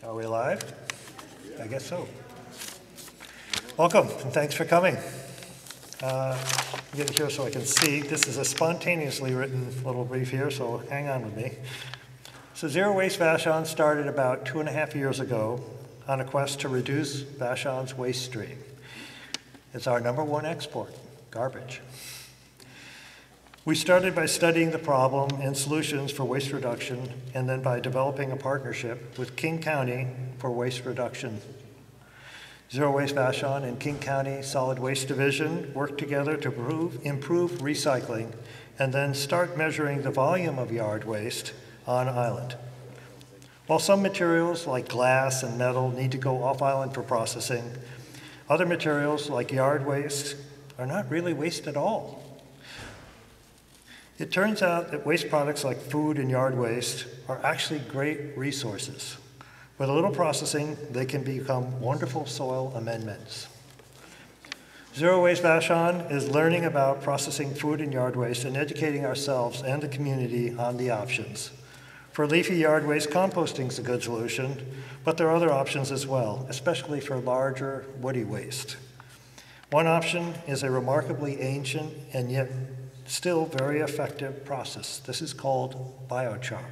Are we live? I guess so. Welcome, and thanks for coming. Get here so I can see. This is a spontaneously written little brief here, so hang on with me. So Zero Waste Vashon started about 2.5 years ago on a quest to reduce Vashon's waste stream. It's our #1 export, garbage. We started by studying the problem and solutions for waste reduction, and then by developing a partnership with King County for waste reduction. Zero Waste Vashon and King County Solid Waste Division worked together to improve recycling and then start measuring the volume of yard waste on island. While some materials like glass and metal need to go off island for processing, other materials like yard waste are not really waste at all. It turns out that waste products like food and yard waste are actually great resources. With a little processing, they can become wonderful soil amendments. Zero Waste Vashon is learning about processing food and yard waste and educating ourselves and the community on the options. For leafy yard waste, composting is a good solution, but there are other options as well, especially for larger woody waste. One option is a remarkably ancient and yet still very effective process. This is called biochar.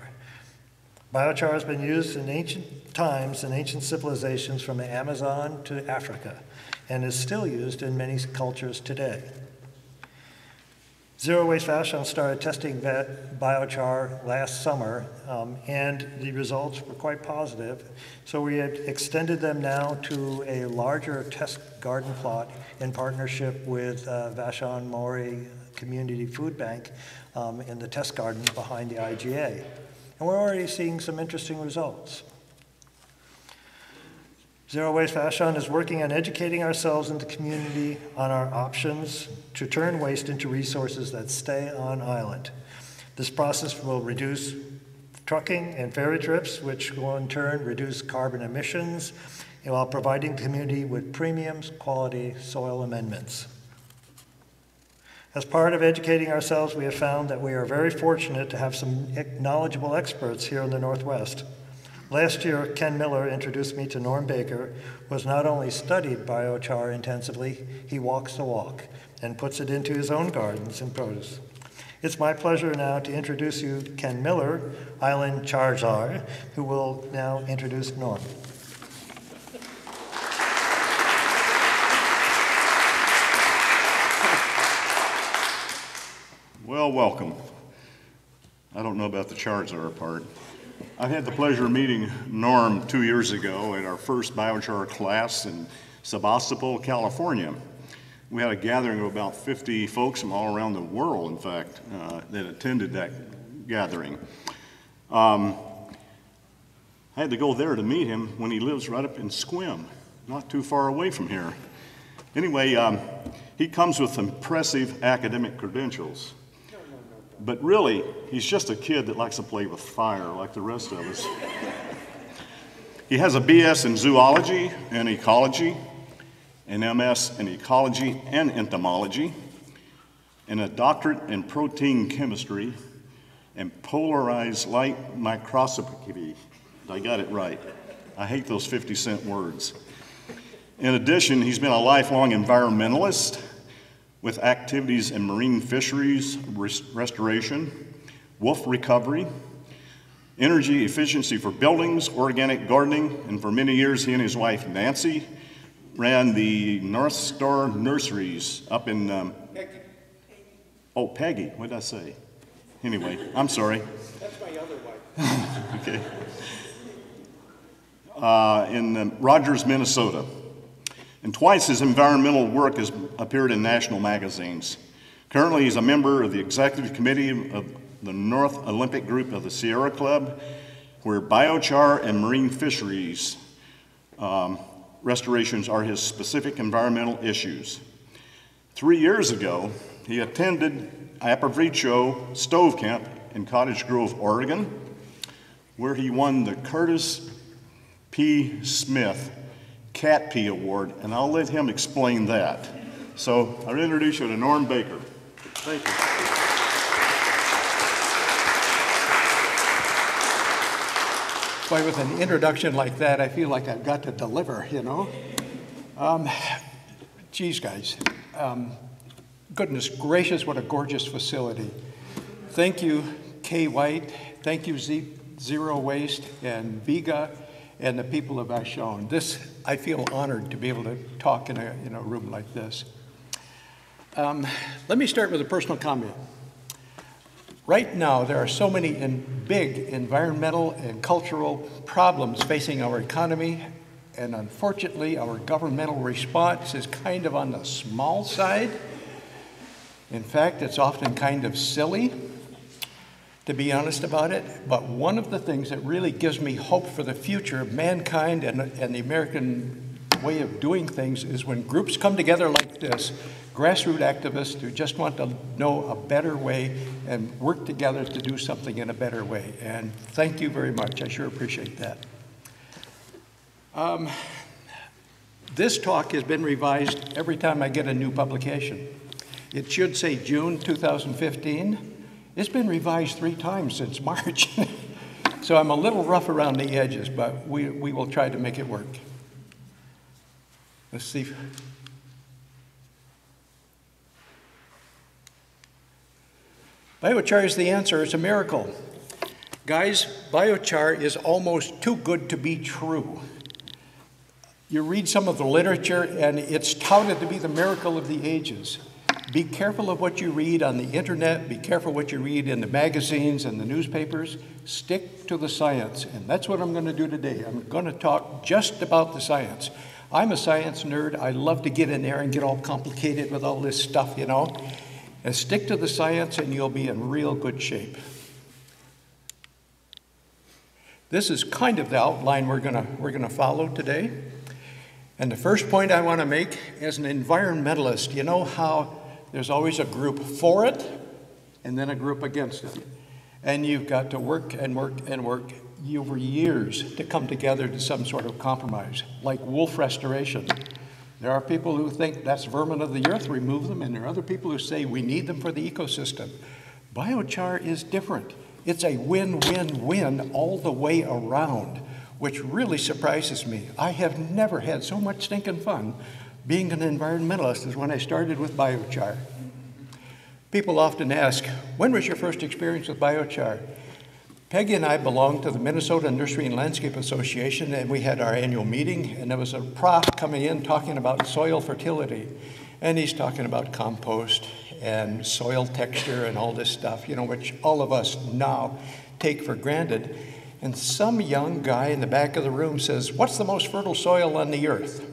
Biochar has been used in ancient times and ancient civilizations from the Amazon to Africa and is still used in many cultures today. Zero Waste Vashon started testing biochar last summer and the results were quite positive. So we had extended them now to a larger test garden plot in partnership with Vashon Maori Community Food Bank in the test garden behind the IGA. And we're already seeing some interesting results. Zero Waste Vashon is working on educating ourselves and the community on our options to turn waste into resources that stay on island. This process will reduce trucking and ferry trips, which will in turn reduce carbon emissions, while providing the community with premium quality soil amendments. As part of educating ourselves, we have found that we are very fortunate to have some knowledgeable experts here in the Northwest. Last year, Ken Miller introduced me to Norm Baker, who has not only studied biochar intensively, he walks the walk and puts it into his own gardens and produce. It's my pleasure now to introduce you to Ken Miller, Island Char Czar, who will now introduce Norm. Well, welcome. I don't know about the Char Czar part. I had the pleasure of meeting Norm 2 years ago at our first biochar class in Sebastopol, California. We had a gathering of about 50 folks from all around the world, in fact, that attended that gathering. I had to go there to meet him when he lives right up in Sequim, not too far away from here. Anyway, he comes with impressive academic credentials. But really, he's just a kid that likes to play with fire like the rest of us. He has a BS in zoology and ecology, an MS in ecology and entomology, and a doctorate in protein chemistry and polarized light microscopy. I got it right. I hate those 50-cent words. In addition, he's been a lifelong environmentalist with activities in marine fisheries restoration, wolf recovery, energy efficiency for buildings, organic gardening, and for many years he and his wife Nancy ran the North Star Nurseries up in, Peggy, what did I say? Anyway, I'm sorry. That's my other wife. Okay. In Rogers, Minnesota. And twice his environmental work has appeared in national magazines. Currently, he's a member of the executive committee of the North Olympic Group of the Sierra Club, where biochar and marine fisheries restorations are his specific environmental issues. 3 years ago, he attended Apavricho Stove Camp in Cottage Grove, Oregon, where he won the Curtis P. Smith Cat Pee Award, and I'll let him explain that. So I'll introduce you to Norm Baker. Thank you. Boy, with an introduction like that, I feel like I've got to deliver, you know? Geez, guys. Goodness gracious, what a gorgeous facility. Thank you, Kay White. Thank you, Zero Waste and Viga and the people of Vashon. I feel honored to be able to talk in a room like this. Let me start with a personal comment. Right now, there are so many big environmental and cultural problems facing our economy, and unfortunately, our governmental response is kind of on the small side. In fact, it's often kind of silly, to be honest about it. But one of the things that really gives me hope for the future of mankind and the American way of doing things is when groups come together like this, grassroots activists who just want to know a better way and work together to do something in a better way. And thank you very much. I sure appreciate that. This talk has been revised every time I get a new publication. It should say June 2015. It's been revised 3 times since March. So I'm a little rough around the edges, but we will try to make it work. Let's see. Biochar is the answer. It's a miracle. Guys, biochar is almost too good to be true. You read some of the literature, and it's touted to be the miracle of the ages. Be careful of what you read on the internet. Be careful what you read in the magazines and the newspapers. Stick to the science, and that's what I'm going to do today. I'm going to talk just about the science. I'm a science nerd. I love to get in there and get all complicated with all this stuff, you know. And stick to the science, and you'll be in real good shape. This is kind of the outline we're gonna follow today. And the first point I want to make, as an environmentalist, you know how there's always a group for it and then a group against it. And you've got to work and work and work over years to come together to some sort of compromise, like wolf restoration. There are people who think that's vermin of the earth, remove them, and there are other people who say we need them for the ecosystem. Biochar is different. It's a win-win-win all the way around, which really surprises me. I have never had so much stinking fun being an environmentalist as when I started with biochar. People often ask, when was your first experience with biochar? Peggy and I belong to the Minnesota Nursery and Landscape Association, and we had our annual meeting, and there was a prof coming in talking about soil fertility, and he's talking about compost and soil texture and all this stuff, you know, which all of us now take for granted. And some young guy in the back of the room says, what's the most fertile soil on the earth?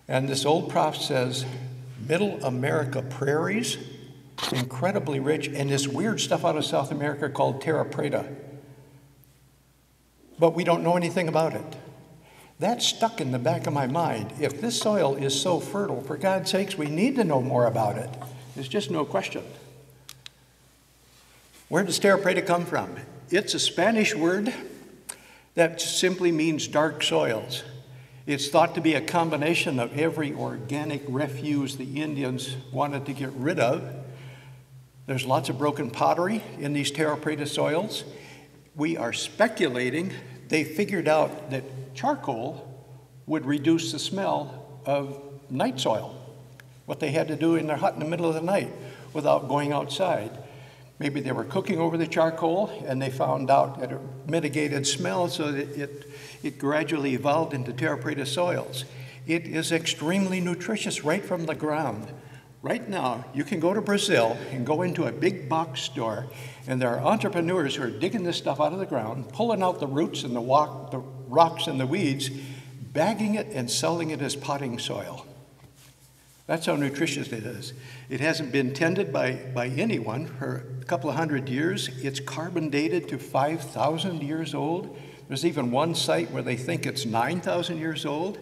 And this old prof says, Middle America prairies, incredibly rich, and this weird stuff out of South America called terra preta. But we don't know anything about it. That stuck in the back of my mind. If this soil is so fertile, for God's sakes, we need to know more about it. There's just no question. Where does terra preta come from? It's a Spanish word that simply means dark soils. It's thought to be a combination of every organic refuse the Indians wanted to get rid of. There's lots of broken pottery in these terra preta soils. We are speculating they figured out that charcoal would reduce the smell of night soil, what they had to do in their hut in the middle of the night without going outside. Maybe they were cooking over the charcoal and they found out that it mitigated smell, so that it gradually evolved into terra preta soils. It is extremely nutritious right from the ground. Right now, you can go to Brazil and go into a big box store, and there are entrepreneurs who are digging this stuff out of the ground, pulling out the roots and the rocks and the weeds, bagging it and selling it as potting soil. That's how nutritious it is. It hasn't been tended by anyone for a couple of hundred years. It's carbon dated to 5,000 years old. There's even one site where they think it's 9,000 years old.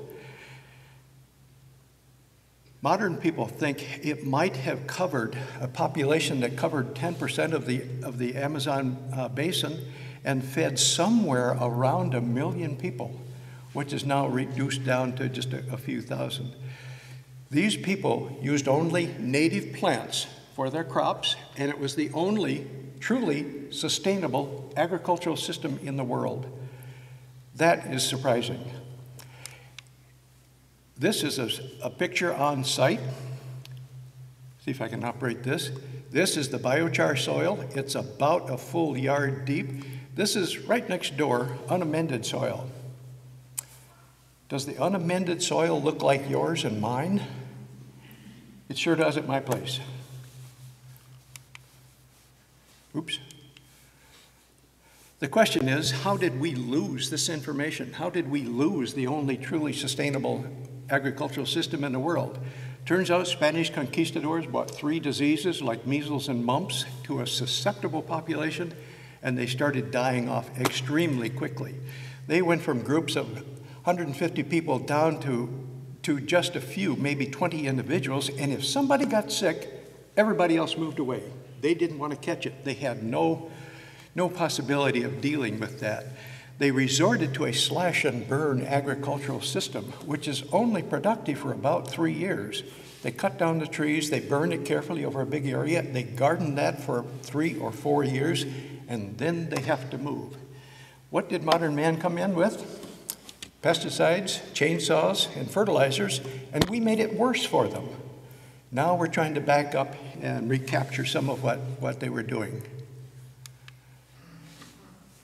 Modern people think it might have covered a population that covered 10% of the Amazon basin and fed somewhere around 1 million people, which is now reduced down to just a few thousand. These people used only native plants for their crops, and it was the only truly sustainable agricultural system in the world. That is surprising. This is a picture on site. See if I can operate this. This is the biochar soil. It's about a full yard deep. This is right next door, unamended soil. Does the unamended soil look like yours and mine? It sure does at my place. Oops. The question is, how did we lose this information? How did we lose the only truly sustainable agricultural system in the world? Turns out Spanish conquistadors brought 3 diseases like measles and mumps to a susceptible population, and they started dying off extremely quickly. They went from groups of 150 people down to just a few, maybe 20 individuals, and if somebody got sick, everybody else moved away. They didn't want to catch it. They had no possibility of dealing with that. They resorted to a slash and burn agricultural system, which is only productive for about 3 years. They cut down the trees, they burn it carefully over a big area, they garden that for 3 or 4 years, and then they have to move. What did modern man come in with? Pesticides, chainsaws, and fertilizers, and we made it worse for them. Now we're trying to back up and recapture some of what they were doing.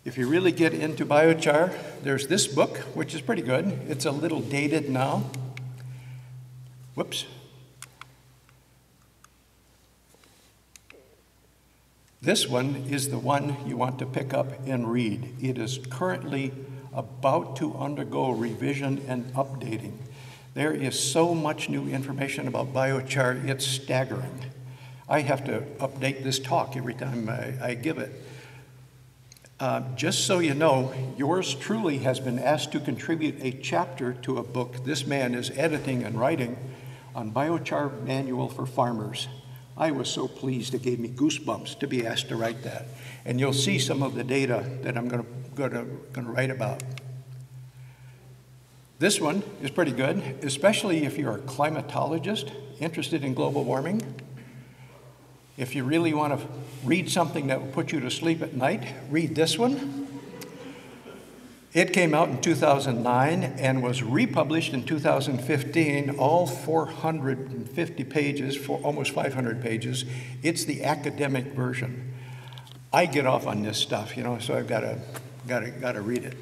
If you really get into biochar, there's this book, which is pretty good. It's a little dated now. Whoops. This one is the one you want to pick up and read. It is currently about to undergo revision and updating. There is so much new information about biochar, it's staggering. I have to update this talk every time I give it. Just so you know, yours truly has been asked to contribute a chapter to a book this man is editing and writing on Biochar Manual for Farmers. I was so pleased, it gave me goosebumps to be asked to write that. And you'll see some of the data that I'm going to write about. This one is pretty good, especially if you're a climatologist interested in global warming. If you really want to read something that will put you to sleep at night, read this one. It came out in 2009 and was republished in 2015, all 450 pages, for almost 500 pages. It's the academic version. I get off on this stuff, you know, so I've got to read it.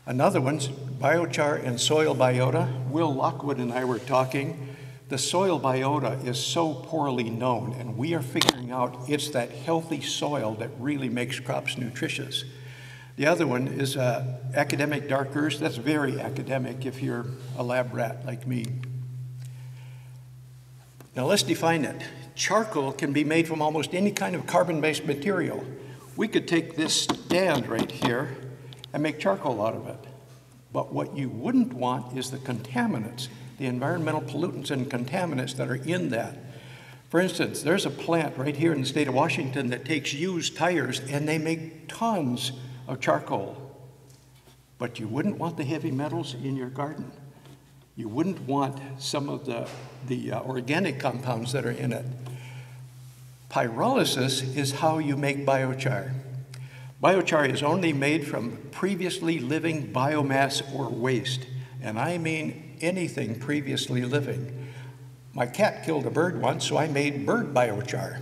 Another one's Biochar and Soil Biota. Will Lockwood and I were talking. The soil biota is so poorly known, and we are figuring out it's that healthy soil that really makes crops nutritious. The other one is academic dark earth. That's very academic if you're a lab rat like me. Now let's define it. Charcoal can be made from almost any kind of carbon-based material. We could take this stand right here and make charcoal out of it. But what you wouldn't want is the contaminants, the environmental pollutants and contaminants that are in that. For instance, there's a plant right here in the state of Washington that takes used tires and they make tons of charcoal. But you wouldn't want the heavy metals in your garden. You wouldn't want some of the organic compounds that are in it. Pyrolysis is how you make biochar. Biochar is only made from previously living biomass or waste, and I mean anything previously living. My cat killed a bird once, so I made bird biochar.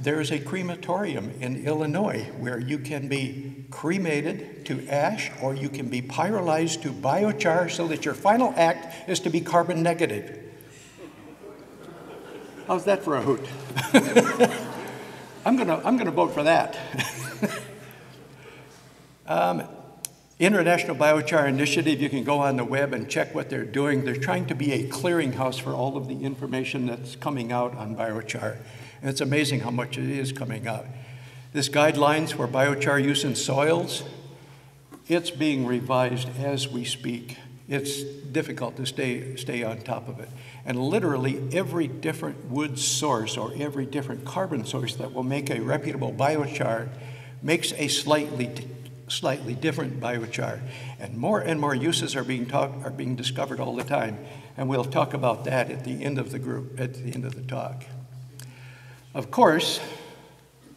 There is a crematorium in Illinois where you can be cremated to ash, or you can be pyrolyzed to biochar so that your final act is to be carbon negative. How's that for a hoot? I'm gonna vote for that. International Biochar Initiative, you can go on the web and check what they're doing. They're trying to be a clearinghouse for all of the information that's coming out on biochar. And it's amazing how much it is coming out. This guidelines for biochar use in soils, it's being revised as we speak. It's difficult to stay on top of it. And literally every different wood source or every different carbon source that will make a reputable biochar makes a slightly different biochar. And more uses are being discovered all the time. And we'll talk about that at the end of the talk. Of course,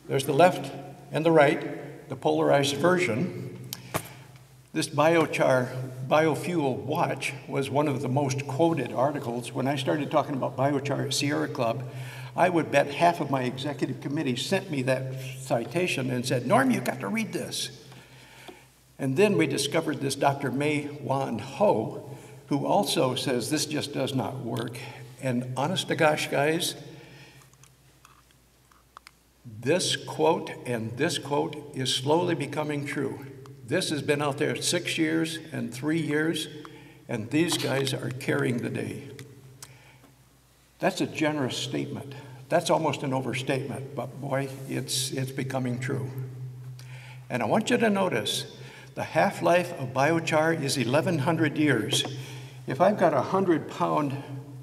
There's the left and the right, the polarized version. This biochar biofuel watch was one of the most quoted articles. When I started talking about biochar at Sierra Club, I would bet half of my executive committee sent me that citation and said, Norm, you've got to read this. And then we discovered this Dr. May Wan Ho, who also says this just does not work. And honest to gosh, guys, this quote and this quote is slowly becoming true. This has been out there 6 years and 3 years, and these guys are carrying the day. That's a generous statement. That's almost an overstatement, but boy, it's becoming true. And I want you to notice, the half-life of biochar is 1,100 years. If I've got a 100-pound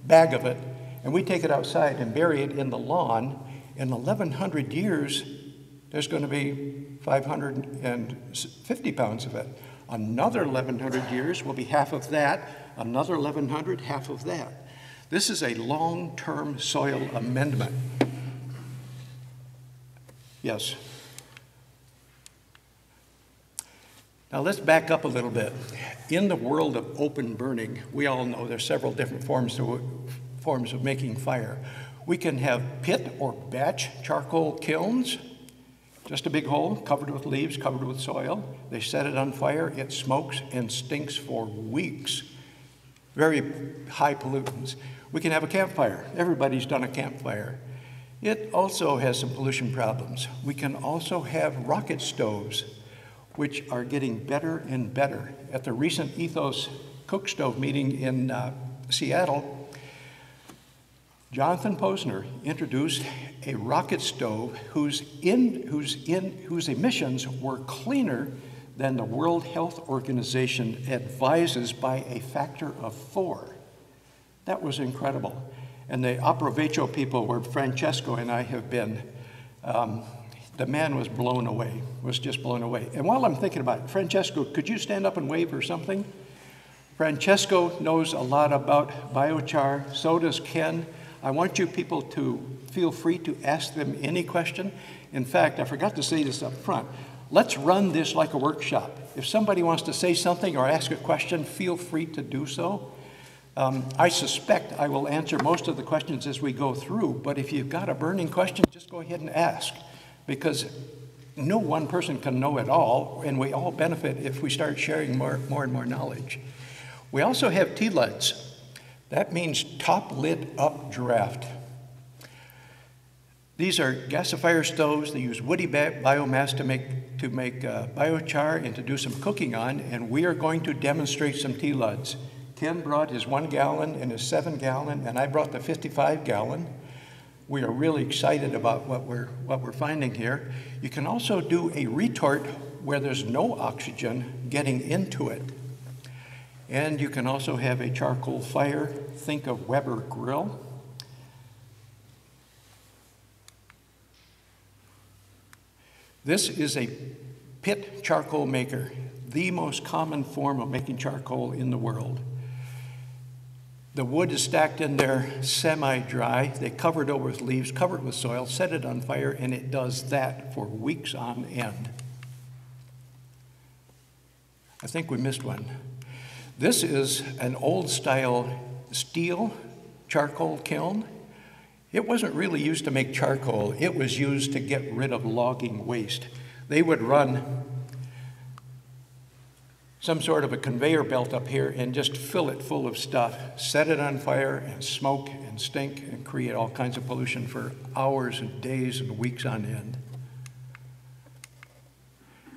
bag of it, and we take it outside and bury it in the lawn, in 1,100 years, there's going to be 550 pounds of it. Another 1,100 years will be half of that, another 1,100, half of that. This is a long-term soil amendment. Yes. Now let's back up a little bit. In the world of open burning, we all know there's several different forms of making fire. We can have pit or batch charcoal kilns, just a big hole covered with leaves, covered with soil. They set it on fire, it smokes and stinks for weeks. Very high pollutants. We can have a campfire. Everybody's done a campfire. It also has some pollution problems. We can also have rocket stoves, which are getting better and better. At the recent Ethos Cook Stove meeting in Seattle, Jonathan Posner introduced a rocket stove whose emissions were cleaner than the World Health Organization advises by a factor of 4. That was incredible. And the Approvecho people, where Francesco and I have been, the man was blown away, was just blown away. And while I'm thinking about it, Francesco, could you stand up and wave or something? Francesco knows a lot about biochar, so does Ken. I want you people to feel free to ask them any question. In fact, I forgot to say this up front. Let's run this like a workshop. If somebody wants to say something or ask a question, feel free to do so. I suspect I will answer most of the questions as we go through, but if you've got a burning question, just go ahead and ask, because no one person can know it all, and we all benefit if we start sharing more and more knowledge. We also have T-LUDs. That means top lid up draft. These are gasifier stoves. They use woody biomass to make biochar and to do some cooking on, and we are going to demonstrate some T-LUDs. Ken brought his 1 gallon and his 7 gallon, and I brought the 55 gallon. We are really excited about what we're finding here. You can also do a retort where there's no oxygen getting into it. And you can also have a charcoal fire. Think of Weber grill. This is a pit charcoal maker, the most common form of making charcoal in the world. The wood is stacked in there semi-dry. They cover it over with leaves, cover it with soil, set it on fire, and it does that for weeks on end. I think we missed one. This is an old-style steel charcoal kiln. It wasn't really used to make charcoal. It was used to get rid of logging waste. They would run some sort of a conveyor belt up here and just fill it full of stuff, set it on fire and smoke and stink and create all kinds of pollution for hours and days and weeks on end.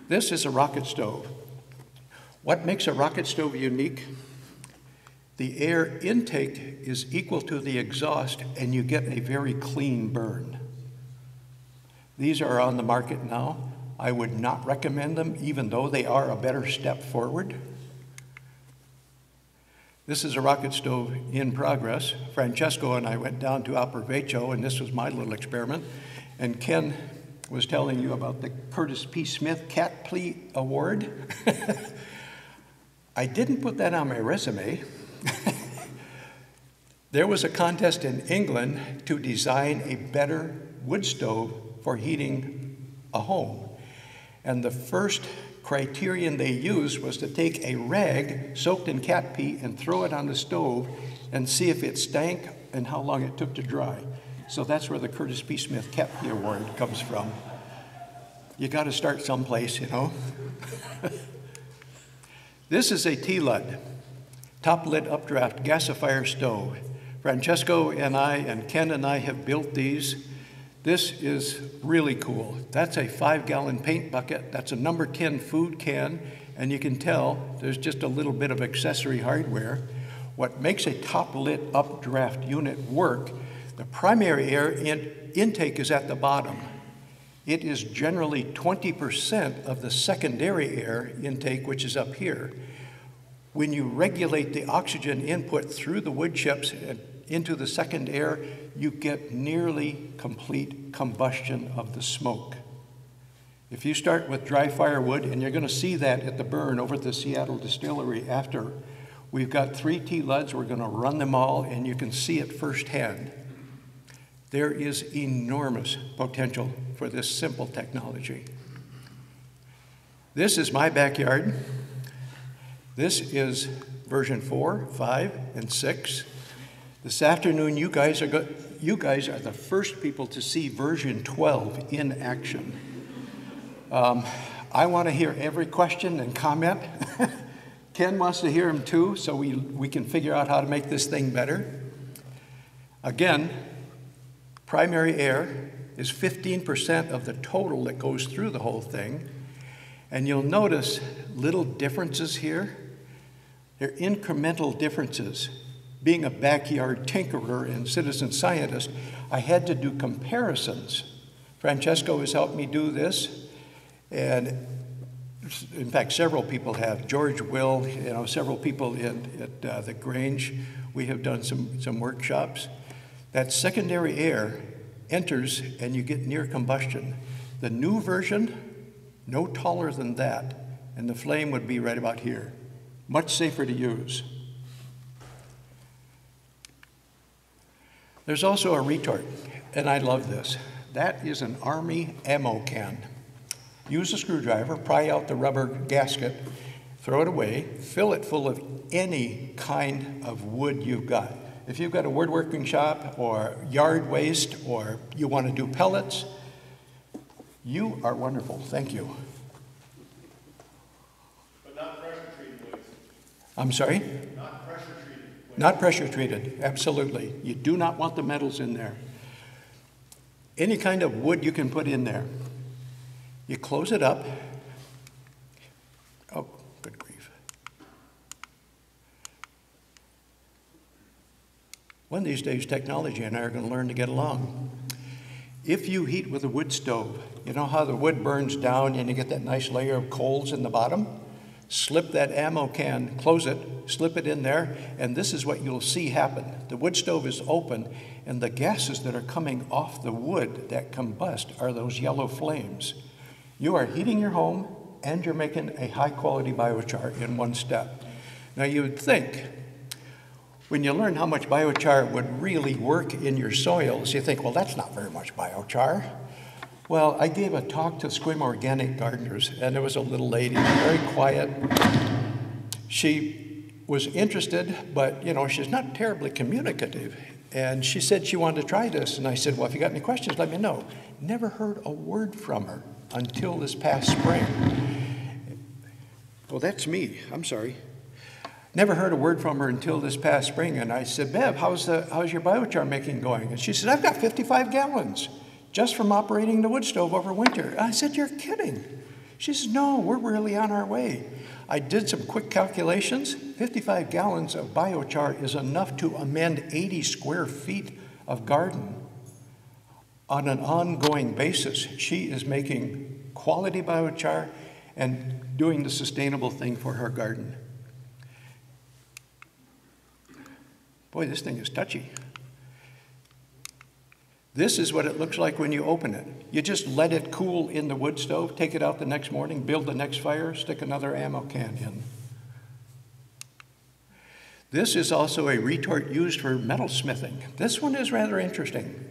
This is a rocket stove. What makes a rocket stove unique? The air intake is equal to the exhaust, and you get a very clean burn. These are on the market now. I would not recommend them, even though they are a better step forward. This is a rocket stove in progress. Francesco and I went down to Approvecho, and this was my little experiment. And Ken was telling you about the Curtis P. Smith Cat Plea Award. I didn't put that on my resume. There was a contest in England to design a better wood stove for heating a home. And the first criterion they used was to take a rag soaked in cat pee and throw it on the stove and see if it stank and how long it took to dry. So that's where the Curtis P. Smith Cat Pee Award comes from. You got to start someplace, you know. This is a T-Lud, top-lit updraft gasifier stove. Francesco and I and Ken and I have built these. This is really cool. That's a 5-gallon paint bucket. That's a number 10 food can, and you can tell there's just a little bit of accessory hardware. What makes a top-lit updraft unit work, the primary air intake is at the bottom. It is generally 20% of the secondary air intake, which is up here. When you regulate the oxygen input through the wood chips and into the second air, you get nearly complete combustion of the smoke. If you start with dry firewood, and you're going to see that at the burn over at the Seattle distillery after, we've got 3 T-Luds, we're going to run them all, and you can see it firsthand. There is enormous potential for this simple technology. This is my backyard. This is version 4, 5, and 6. This afternoon, you guys are the first people to see version 12 in action. I want to hear every question and comment. Ken wants to hear them too, so we can figure out how to make this thing better. Again, primary air is 15% of the total that goes through the whole thing. And you'll notice little differences here. They're incremental differences. Being a backyard tinkerer and citizen scientist, I had to do comparisons. Francesco has helped me do this, and in fact, several people have. George will, several people at the Grange. We have done some workshops. That secondary air enters and you get near combustion. The new version, no taller than that, and the flame would be right about here. Much safer to use. There's also a retort, and I love this. That is an Army ammo can. Use a screwdriver, pry out the rubber gasket, throw it away, fill it full of any kind of wood you've got. If you've got a woodworking shop or yard waste or you want to do pellets, you are wonderful. Thank you. But not pressure treated waste. I'm sorry? Not pressure treated waste. Not pressure treated, absolutely. You do not want the metals in there. Any kind of wood you can put in there. You close it up. Oh, good grief. One of these days, technology and I are going to learn to get along. If you heat with a wood stove, you know how the wood burns down and you get that nice layer of coals in the bottom? Slip that ammo can, close it, slip it in there, and this is what you'll see happen. The wood stove is open, and the gases that are coming off the wood that combust are those yellow flames. You are heating your home, and you're making a high-quality biochar in one step. Now, you would think, when you learn how much biochar would really work in your soils, you think, well, that's not very much biochar. Well, I gave a talk to Squim Organic Gardeners, and there was a little lady, very quiet. She was interested, but, she's not terribly communicative. And she said she wanted to try this, and I said, well, if you got any questions, let me know. Never heard a word from her until this past spring. Well, that's me. I'm sorry. Never heard a word from her until this past spring, and I said, Bev, how's your biochar making going? And she said, I've got 55 gallons just from operating the wood stove over winter. I said, you're kidding. She says, no, we're really on our way. I did some quick calculations. 55 gallons of biochar is enough to amend 80 square feet of garden on an ongoing basis. She is making quality biochar and doing the sustainable thing for her garden. Boy, this thing is touchy. This is what it looks like when you open it. You just let it cool in the wood stove, take it out the next morning, build the next fire, stick another ammo can in. This is also a retort used for metal smithing. This one is rather interesting.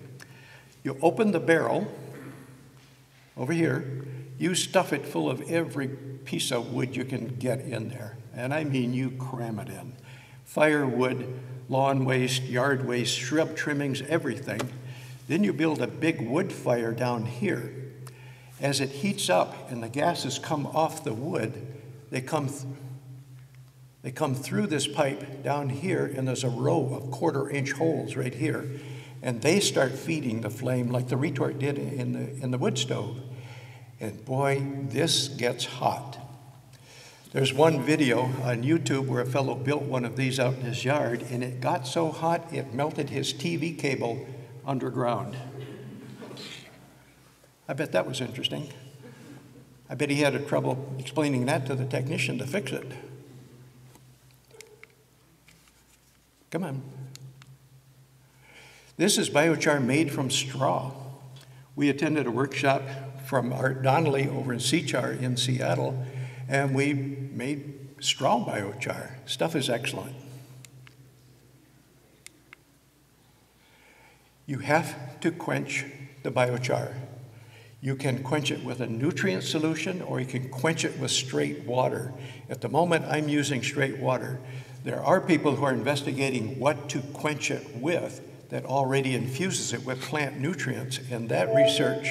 You open the barrel, over here, you stuff it full of every piece of wood you can get in there. And I mean, you cram it in. Firewood, lawn waste, yard waste, shrub trimmings, everything. Then you build a big wood fire down here. As it heats up and the gases come off the wood, they come through this pipe down here, and there's a row of 1/4-inch holes right here. And they start feeding the flame like the retort did in the wood stove. And boy, this gets hot. There's one video on YouTube where a fellow built one of these out in his yard, and it got so hot it melted his TV cable underground. I bet that was interesting. I bet he had trouble explaining that to the technician to fix it. Come on. This is biochar made from straw. We attended a workshop from Art Donnelly over in Seachar in Seattle, and we made straw biochar. Stuff is excellent. You have to quench the biochar. You can quench it with a nutrient solution, or you can quench it with straight water. At the moment, I'm using straight water. There are people who are investigating what to quench it with that already infuses it with plant nutrients, and that research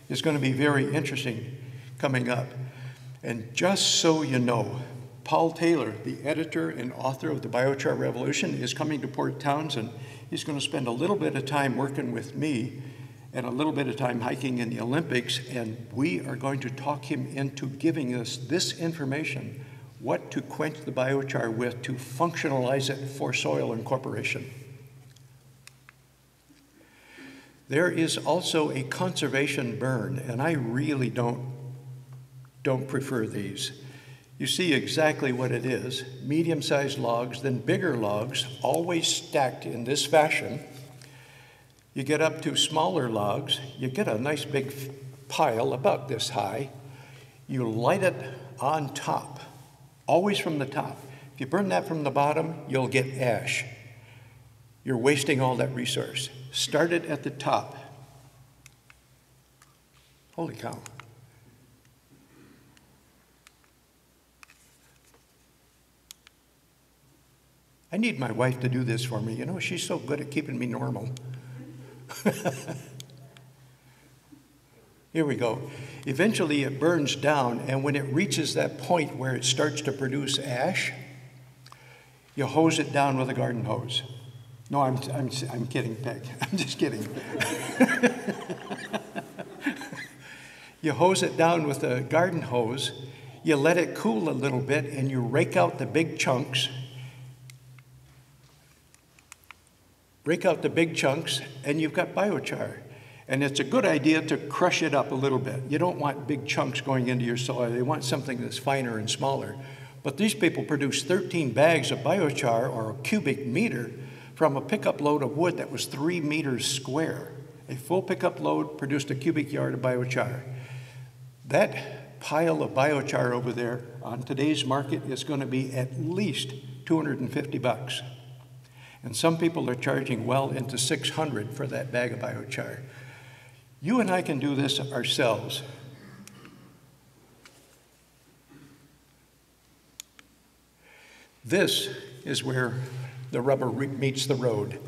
is going to be very interesting coming up. And just so you know, Paul Taylor, the editor and author of the Biochar Revolution, is coming to Port Townsend. He's going to spend a little bit of time working with me and a little bit of time hiking in the Olympics, and we are going to talk him into giving us this information, what to quench the biochar with to functionalize it for soil incorporation. There is also a conservation burn, and I really don't prefer these. You see exactly what it is. Medium-sized logs, then bigger logs, always stacked in this fashion. You get up to smaller logs, you get a nice big pile about this high. You light it on top, always from the top. If you burn that from the bottom, you'll get ash. You're wasting all that resource. Start it at the top. Holy cow. I need my wife to do this for me. You know, she's so good at keeping me normal. Here we go. Eventually it burns down, and when it reaches that point where it starts to produce ash, you hose it down with a garden hose. No, I'm kidding, Peg. I'm just kidding. You hose it down with a garden hose, you let it cool a little bit, and you rake out the big chunks. Rake out the big chunks, and you've got biochar. And it's a good idea to crush it up a little bit. You don't want big chunks going into your soil. They want something that's finer and smaller. But these people produce 13 bags of biochar, or a cubic meter, from a pickup load of wood that was 3 meters square. A full pickup load produced a cubic yard of biochar. That pile of biochar over there on today's market is going to be at least $250. And some people are charging well into $600 for that bag of biochar. You and I can do this ourselves. This is where the rubber meets the road.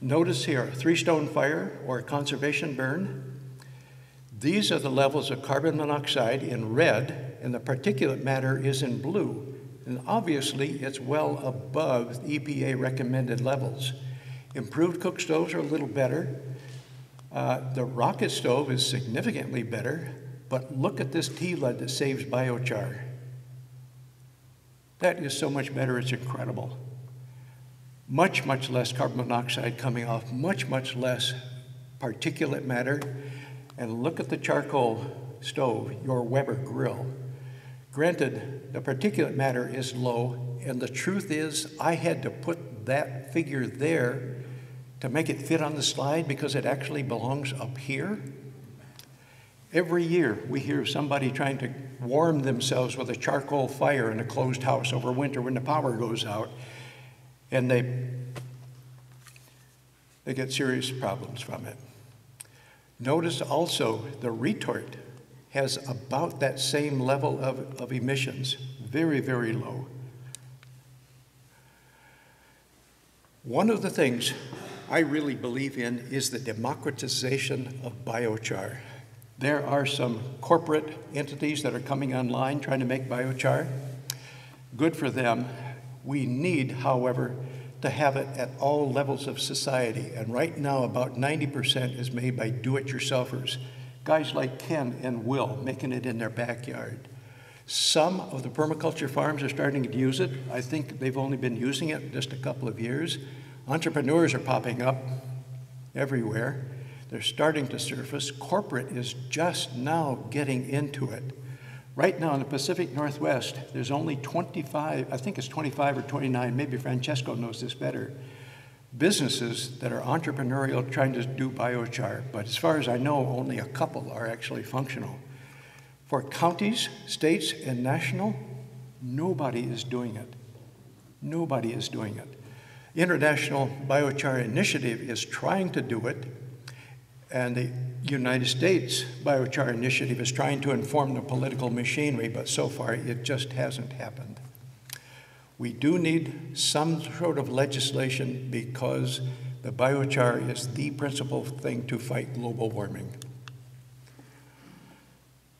Notice here, a 3-stone fire or a conservation burn. These are the levels of carbon monoxide in red, and the particulate matter is in blue. And obviously, it's well above the EPA recommended levels. Improved cook stoves are a little better. The rocket stove is significantly better, but look at this tea lead that saves biochar. That is so much better, it's incredible. Much, much less carbon monoxide coming off, much, much less particulate matter. And look at the charcoal stove, your Weber grill. Granted, the particulate matter is low, and the truth is I had to put that figure there to make it fit on the slide because it actually belongs up here. Every year we hear somebody trying to warm themselves with a charcoal fire in a closed house over winter when the power goes out, and they get serious problems from it. Notice also the retort has about that same level of emissions, very, very low. One of the things I really believe in is the democratization of biochar. There are some corporate entities that are coming online trying to make biochar. Good for them. We need, however, to have it at all levels of society. And right now, about 90% is made by do-it-yourselfers. Guys like Ken and Will making it in their backyard. Some of the permaculture farms are starting to use it. I think they've only been using it just a couple of years. Entrepreneurs are popping up everywhere. They're starting to surface. Corporate is just now getting into it. Right now in the Pacific Northwest, there's only 25, I think it's 25 or 29, maybe Francesco knows this better, businesses that are entrepreneurial trying to do biochar. But as far as I know, only a couple are actually functional. For counties, states, and national, nobody is doing it. Nobody is doing it. International Biochar Initiative is trying to do it, and the United States Biochar Initiative is trying to inform the political machinery, but so far it just hasn't happened. We do need some sort of legislation because the biochar is the principal thing to fight global warming.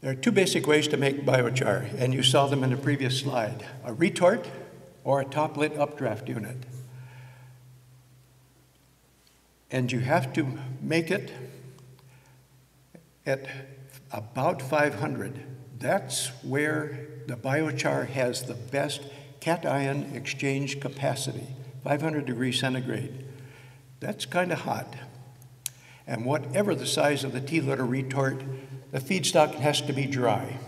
There are two basic ways to make biochar, and you saw them in the previous slide: a retort or a top-lit updraft unit. And you have to make it at about 500. That's where the biochar has the best cation exchange capacity, 500 degrees centigrade. That's kind of hot. And whatever the size of the T-liter retort, the feedstock has to be dry.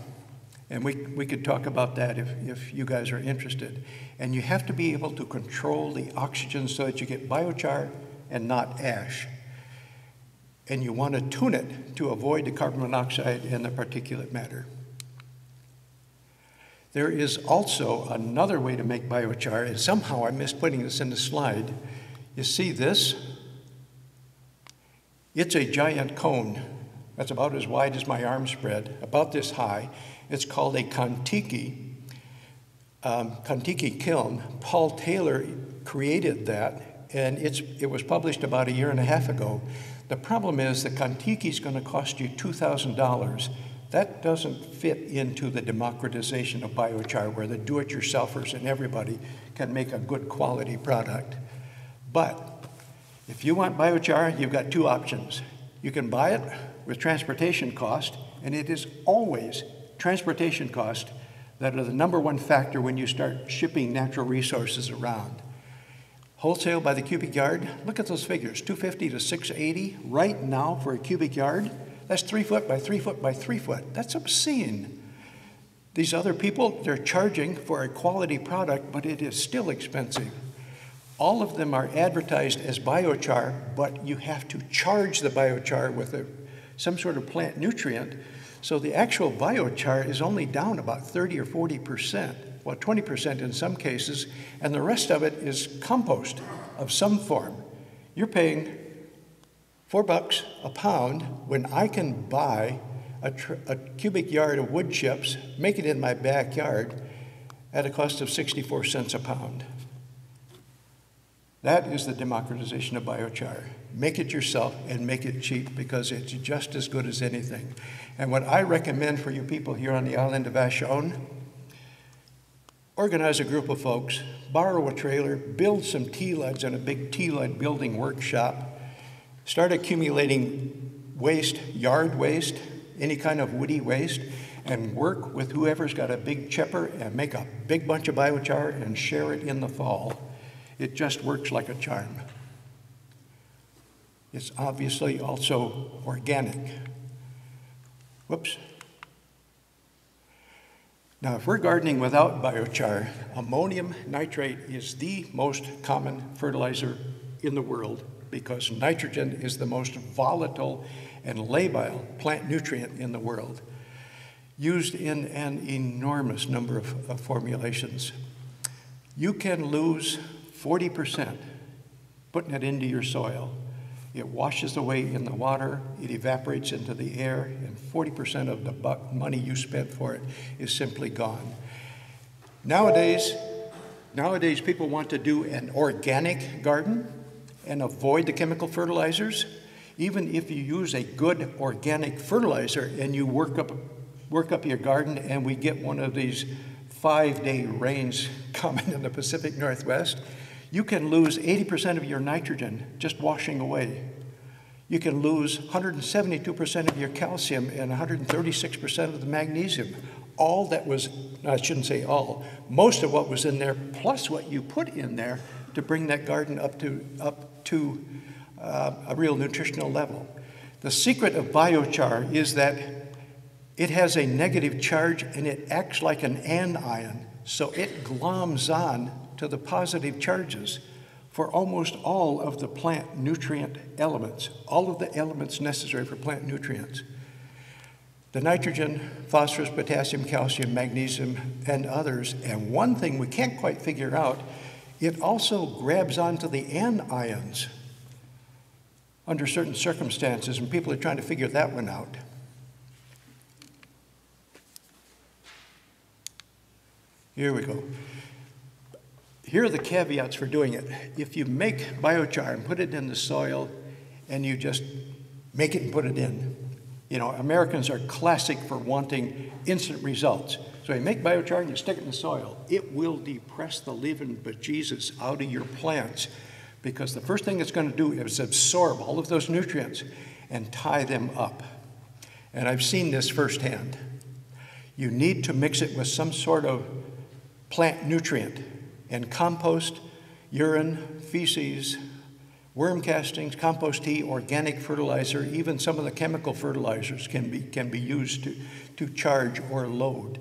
And we could talk about that if you guys are interested. And you have to be able to control the oxygen so that you get biochar and not ash. And you want to tune it to avoid the carbon monoxide and the particulate matter. There is also another way to make biochar, and somehow I missed putting this in the slide. You see this? It's a giant cone that's about as wide as my arm spread, about this high. It's called a Kontiki kiln. Paul Taylor created that, and it was published about 1.5 years ago. The problem is the Kontiki is going to cost you $2,000. That doesn't fit into the democratization of biochar where the do-it-yourselfers and everybody can make a good quality product. But if you want biochar, you've got two options. You can buy it with transportation cost, and it is always transportation cost that are the #1 factor when you start shipping natural resources around. Wholesale by the cubic yard, look at those figures, $250 to $680 right now for a cubic yard. That's 3 foot by 3 foot by 3 foot. That's obscene. These other people, they're charging for a quality product, but it is still expensive. All of them are advertised as biochar, but you have to charge the biochar with some sort of plant nutrient. So the actual biochar is only down about 30 or 40%. Well, 20% in some cases, and the rest of it is compost of some form. You're paying $4 a pound when I can buy a cubic yard of wood chips, make it in my backyard at a cost of 64 cents a pound. That is the democratization of biochar. Make it yourself and make it cheap because it's just as good as anything. And what I recommend for you people here on the island of Vashon, organize a group of folks, borrow a trailer, build some T-LEDs in a big T-LED building workshop, start accumulating waste, yard waste, any kind of woody waste, and work with whoever's got a big chipper and make a big bunch of biochar and share it in the fall. It just works like a charm. It's obviously also organic. Whoops. Now, if we're gardening without biochar, ammonium nitrate is the most common fertilizer in the world because nitrogen is the most volatile and labile plant nutrient in the world, used in an enormous number of formulations. You can lose 40% putting it into your soil. It washes away in the water, it evaporates into the air, and 40% of the money you spent for it is simply gone. Nowadays, people want to do an organic garden and avoid the chemical fertilizers. Even if you use a good organic fertilizer and you work up your garden and we get one of these 5-day rains coming in the Pacific Northwest, you can lose 80% of your nitrogen just washing away. You can lose 172% of your calcium and 136% of the magnesium. All that was, I shouldn't say all, most of what was in there, plus what you put in there to bring that garden up to a real nutritional level. The secret of biochar is that it has a negative charge and it acts like an anion, so it gloms on to the positive charges for almost all of the plant nutrient elements, all of the elements necessary for plant nutrients. The nitrogen, phosphorus, potassium, calcium, magnesium, and others. And one thing we can't quite figure out, it also grabs onto the anions under certain circumstances, and people are trying to figure that one out. Here we go. Here are the caveats for doing it. If you make biochar and put it in the soil and you just make it and put it in, you know, Americans are classic for wanting instant results. So you make biochar and you stick it in the soil. It will depress the living bejesus out of your plants because the first thing it's going to do is absorb all of those nutrients and tie them up. And I've seen this firsthand. You need to mix it with some sort of plant nutrient, and compost, urine, feces, worm castings, compost tea, organic fertilizer, even some of the chemical fertilizers can be used to charge or load.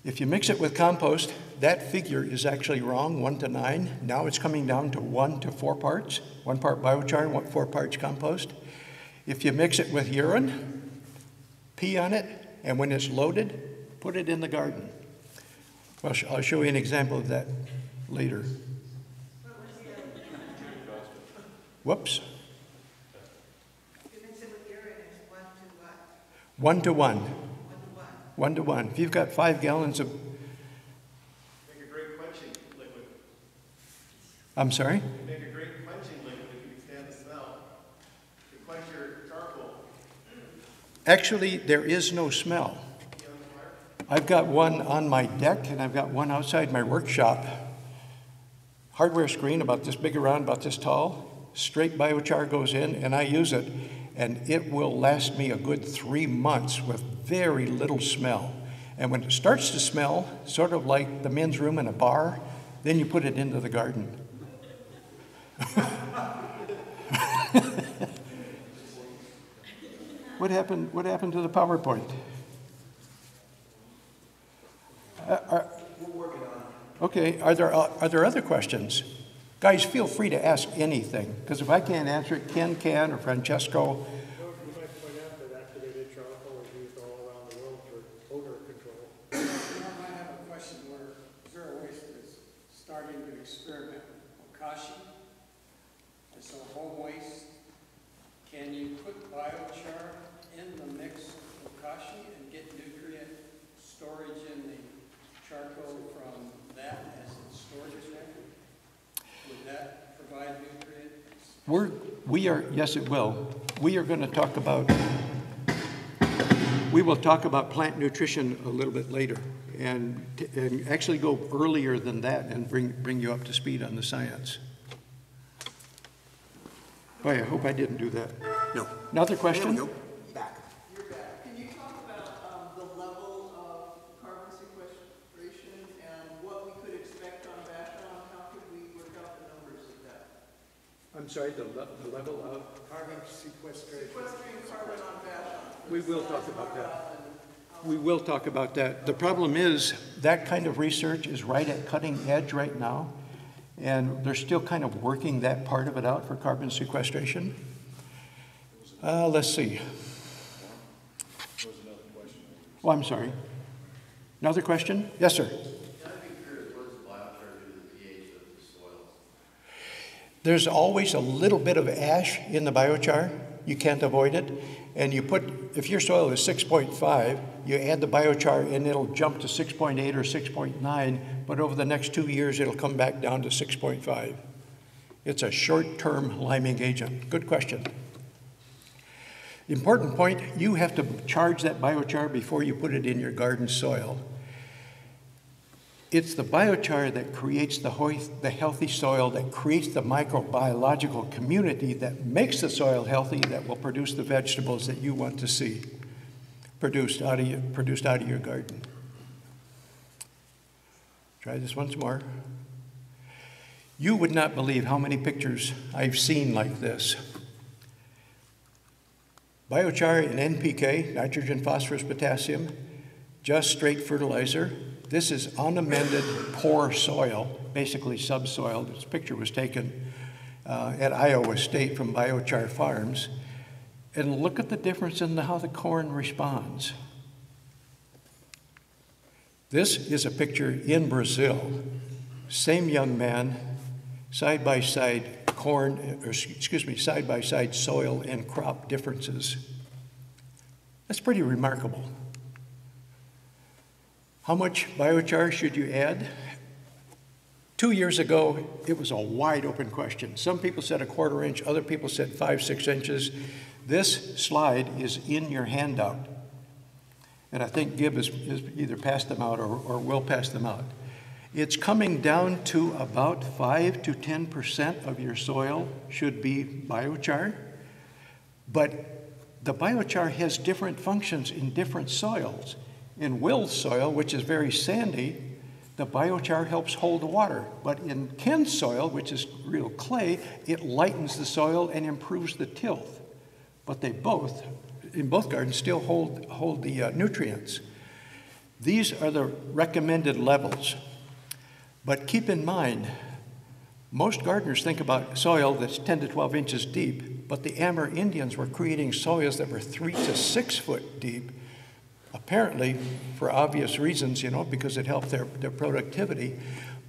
If you mix it with compost, that figure is actually wrong, 1 to 9. Now it's coming down to 1 to 4 parts, 1 part biochar, 4 parts compost. If you mix it with urine, pee on it, and when it's loaded, put it in the garden. Well, I'll show you an example of that later. Whoops. You mix it with urine, it's 1 to what? 1 to 1. 1 to 1. 1 to 1. If you've got 5 gallons of... Make a great quenching liquid. I'm sorry? Make a great quenching liquid if you can stand the smell. To quench your charcoal. Actually, there is no smell. I've got one on my deck and I've got one outside my workshop. Hardware screen about this big around, about this tall. Straight biochar goes in and I use it, and it will last me a good 3 months with very little smell. And when it starts to smell, sort of like the men's room in a bar, then you put it into the garden. What happened to the PowerPoint? We're working on it. Okay, are there other questions? Guys, feel free to ask anything, because if I can't answer it, Ken can, or Francesco. You might point out that activated charcoal is used all around the world for odor control. I have a question where Zero Waste is starting to experiment with bokashi. And so home waste, can you put biochar in the mix of bokashi and get nutrient storage in the charcoal from that as it's stored there? Would that provide nutrients? Yes, it will. We are going to talk about, we will talk about plant nutrition a little bit later and actually go earlier than that and bring you up to speed on the science. Boy, I hope I didn't do that. No. Another question? There we go. Back. You're back. Can you talk about the level of carbon sequestration and what we could expect on Vashon? How could we work out the numbers of that? I'm sorry, the level of? Carbon sequestration. Sequestering carbon on Vashon. We will talk about that. We will talk about that. The problem is that kind of research is right at cutting edge right now, and they're still kind of working that part of it out for carbon sequestration. Let's see. Oh, I'm sorry. Another question? Yes, sir. I'd be curious, what does biochar do to the pH of the soil? There's always a little bit of ash in the biochar. You can't avoid it. And you put, if your soil is 6.5, you add the biochar and it'll jump to 6.8 or 6.9, but over the next 2 years, it'll come back down to 6.5. It's a short-term liming agent. Good question. Important point, you have to charge that biochar before you put it in your garden soil. It's the biochar that creates the healthy soil, that creates the microbiological community that makes the soil healthy, that will produce the vegetables that you want to see produced out of your garden. Try this once more. You would not believe how many pictures I've seen like this. Biochar and NPK, nitrogen, phosphorus, potassium, just straight fertilizer. This is unamended, poor soil, basically subsoil. This picture was taken at Iowa State from Biochar farms. And look at the difference in how the corn responds. This is a picture in Brazil. Same young man, side by side corn, or excuse me, side by side soil and crop differences. That's pretty remarkable. How much biochar should you add? 2 years ago, it was a wide open question. Some people said a 1/4 inch, other people said 5-6 inches. This slide is in your handout. And I think Gib has either passed them out or will pass them out. It's coming down to about 5 to 10% of your soil should be biochar. But the biochar has different functions in different soils. In Will's soil, which is very sandy, the biochar helps hold the water. But in Ken's soil, which is real clay, it lightens the soil and improves the tilth. But they both, in both gardens, still hold the nutrients. These are the recommended levels. But keep in mind, most gardeners think about soil that's 10 to 12 inches deep, but the Amerindians were creating soils that were 3 to 6 foot deep, apparently for obvious reasons, because it helped their productivity.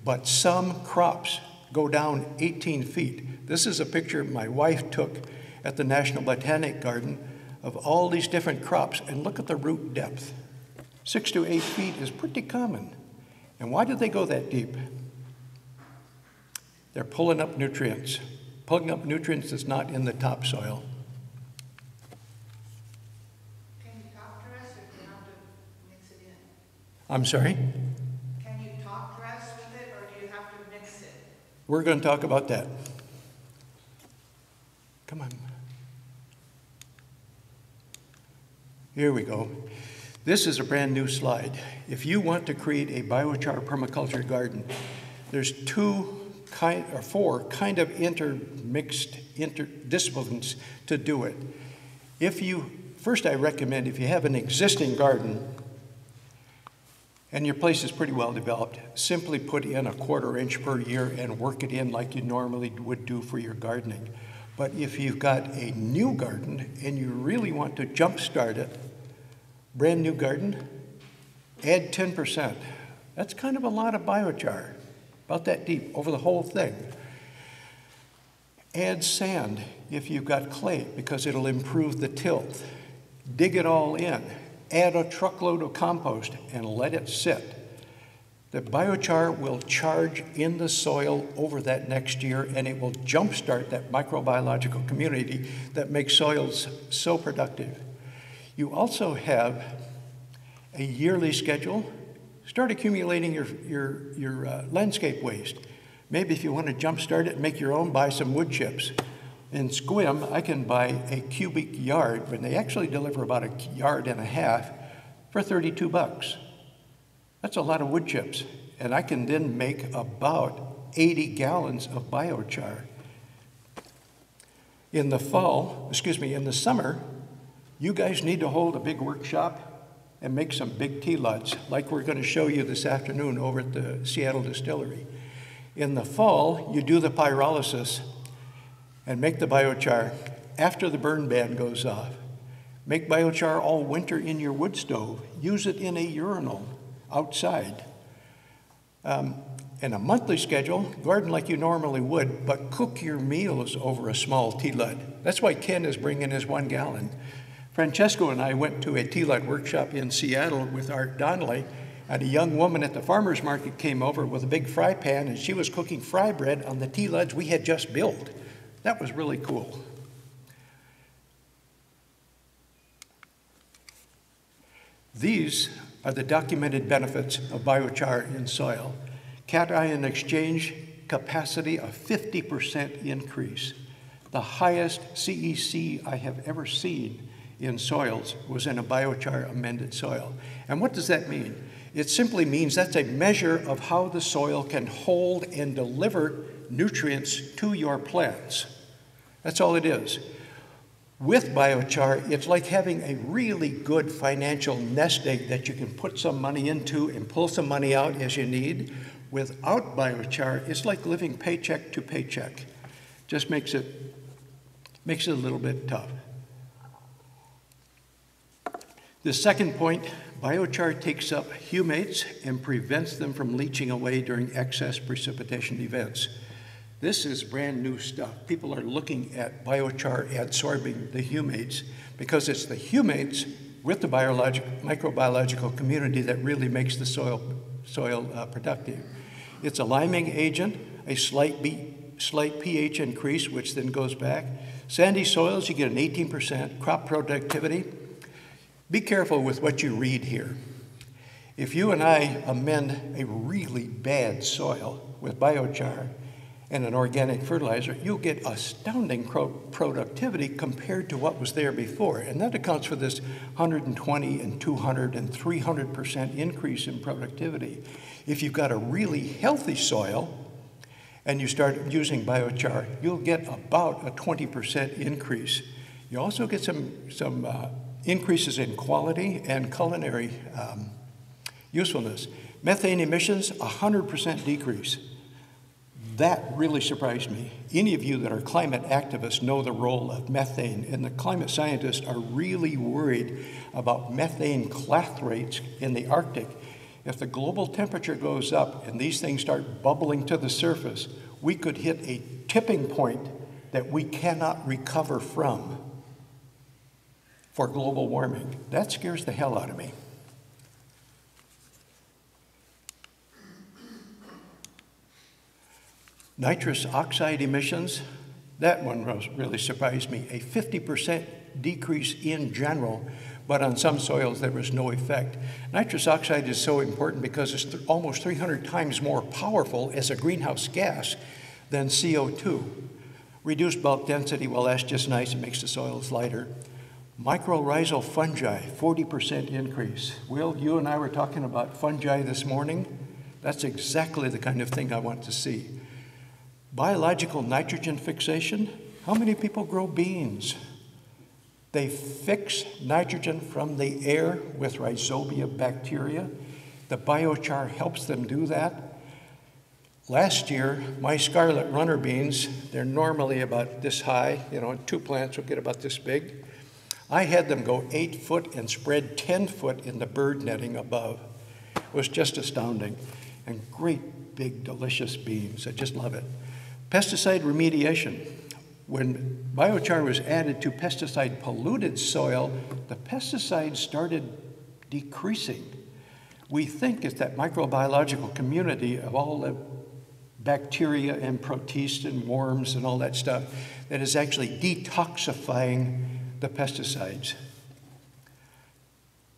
But some crops go down 18 feet. This is a picture my wife took at the National Botanic Garden of all these different crops, and look at the root depth. 6 to 8 feet is pretty common. And why do they go that deep? They're pulling up nutrients that's not in the topsoil. Can you top dress or do you have to mix it in? I'm sorry? Can you top dress with it or do you have to mix it? We're going to talk about that. Come on. Here we go. This is a brand new slide. If you want to create a biochar permaculture garden, there's 4 kind of intermixed disciplines to do it. First I recommend if you have an existing garden and your place is pretty well developed, simply put in a 1/4 inch per year and work it in like you normally would do for your gardening. But if you've got a new garden and you really want to jumpstart it, brand new garden, add 10%. That's kind of a lot of biochar, about that deep, over the whole thing. Add sand if you've got clay, because it'll improve the tilth. Dig it all in. Add a truckload of compost and let it sit. The biochar will charge in the soil over that next year, and it will jumpstart that microbiological community that makes soils so productive. You also have a yearly schedule. Start accumulating your landscape waste. Maybe if you want to jumpstart it, make your own, buy some wood chips. In Squim, I can buy a cubic yard, when they actually deliver about 1.5 yards for $32. That's a lot of wood chips. And I can then make about 80 gallons of biochar. In the summer, you guys need to hold a big workshop and make some big tea lots, like we're going to show you this afternoon over at the Seattle Distillery. In the fall, you do the pyrolysis and make the biochar after the burn ban goes off. Make biochar all winter in your wood stove. Use it in a urinal outside. in a monthly schedule, garden like you normally would, but cook your meals over a small tea-lud. That's why Ken is bringing his 1 gallon. Francesco and I went to a tea-lud workshop in Seattle with Art Donnelly, and a young woman at the farmer's market came over with a big fry pan, and she was cooking fry bread on the tea-luds we had just built. That was really cool. These are the documented benefits of biochar in soil. Cation exchange capacity of 50% increase. The highest CEC I have ever seen in soils was in a biochar amended soil. And what does that mean? It simply means that's a measure of how the soil can hold and deliver nutrients to your plants. That's all it is. With biochar, it's like having a really good financial nest egg that you can put some money into and pull some money out as you need. Without biochar, it's like living paycheck to paycheck. Just makes it a little bit tough. The second point, biochar takes up humates and prevents them from leaching away during excess precipitation events. This is brand new stuff. People are looking at biochar adsorbing the humates because it's the humates with the microbiological community that really makes the soil productive. It's a liming agent, a slight pH increase, which then goes back. Sandy soils, you get an 18% crop productivity. Be careful with what you read here. If you and I amend a really bad soil with biochar and an organic fertilizer, you'll get astounding productivity compared to what was there before. And that accounts for this 120 and 200 and 300% increase in productivity. If you've got a really healthy soil and you start using biochar, you'll get about a 20% increase. You also get some increases in quality and culinary usefulness. Methane emissions, 100% decrease. That really surprised me. Any of you that are climate activists know the role of methane, and the climate scientists are really worried about methane clathrates in the Arctic. If the global temperature goes up and these things start bubbling to the surface, we could hit a tipping point that we cannot recover from for global warming. That scares the hell out of me. Nitrous oxide emissions, that one really surprised me. A 50% decrease in general, but on some soils there was no effect. Nitrous oxide is so important because it's almost 300 times more powerful as a greenhouse gas than CO2. Reduced bulk density, well, that's just nice. It makes the soils lighter. Mycorrhizal fungi, 40% increase. Will, you and I were talking about fungi this morning. That's exactly the kind of thing I want to see. Biological nitrogen fixation. How many people grow beans? They fix nitrogen from the air with rhizobia bacteria. The biochar helps them do that. Last year, my scarlet runner beans, they're normally about this high, 2 plants will get about this big. I had them go 8 foot and spread 10 foot in the bird netting above. It was just astounding. And great, big, delicious beans. I just love it. Pesticide remediation. When biochar was added to pesticide-polluted soil, the pesticides started decreasing. We think it's that microbiological community of all the bacteria and protists and worms and all that stuff that is actually detoxifying the pesticides.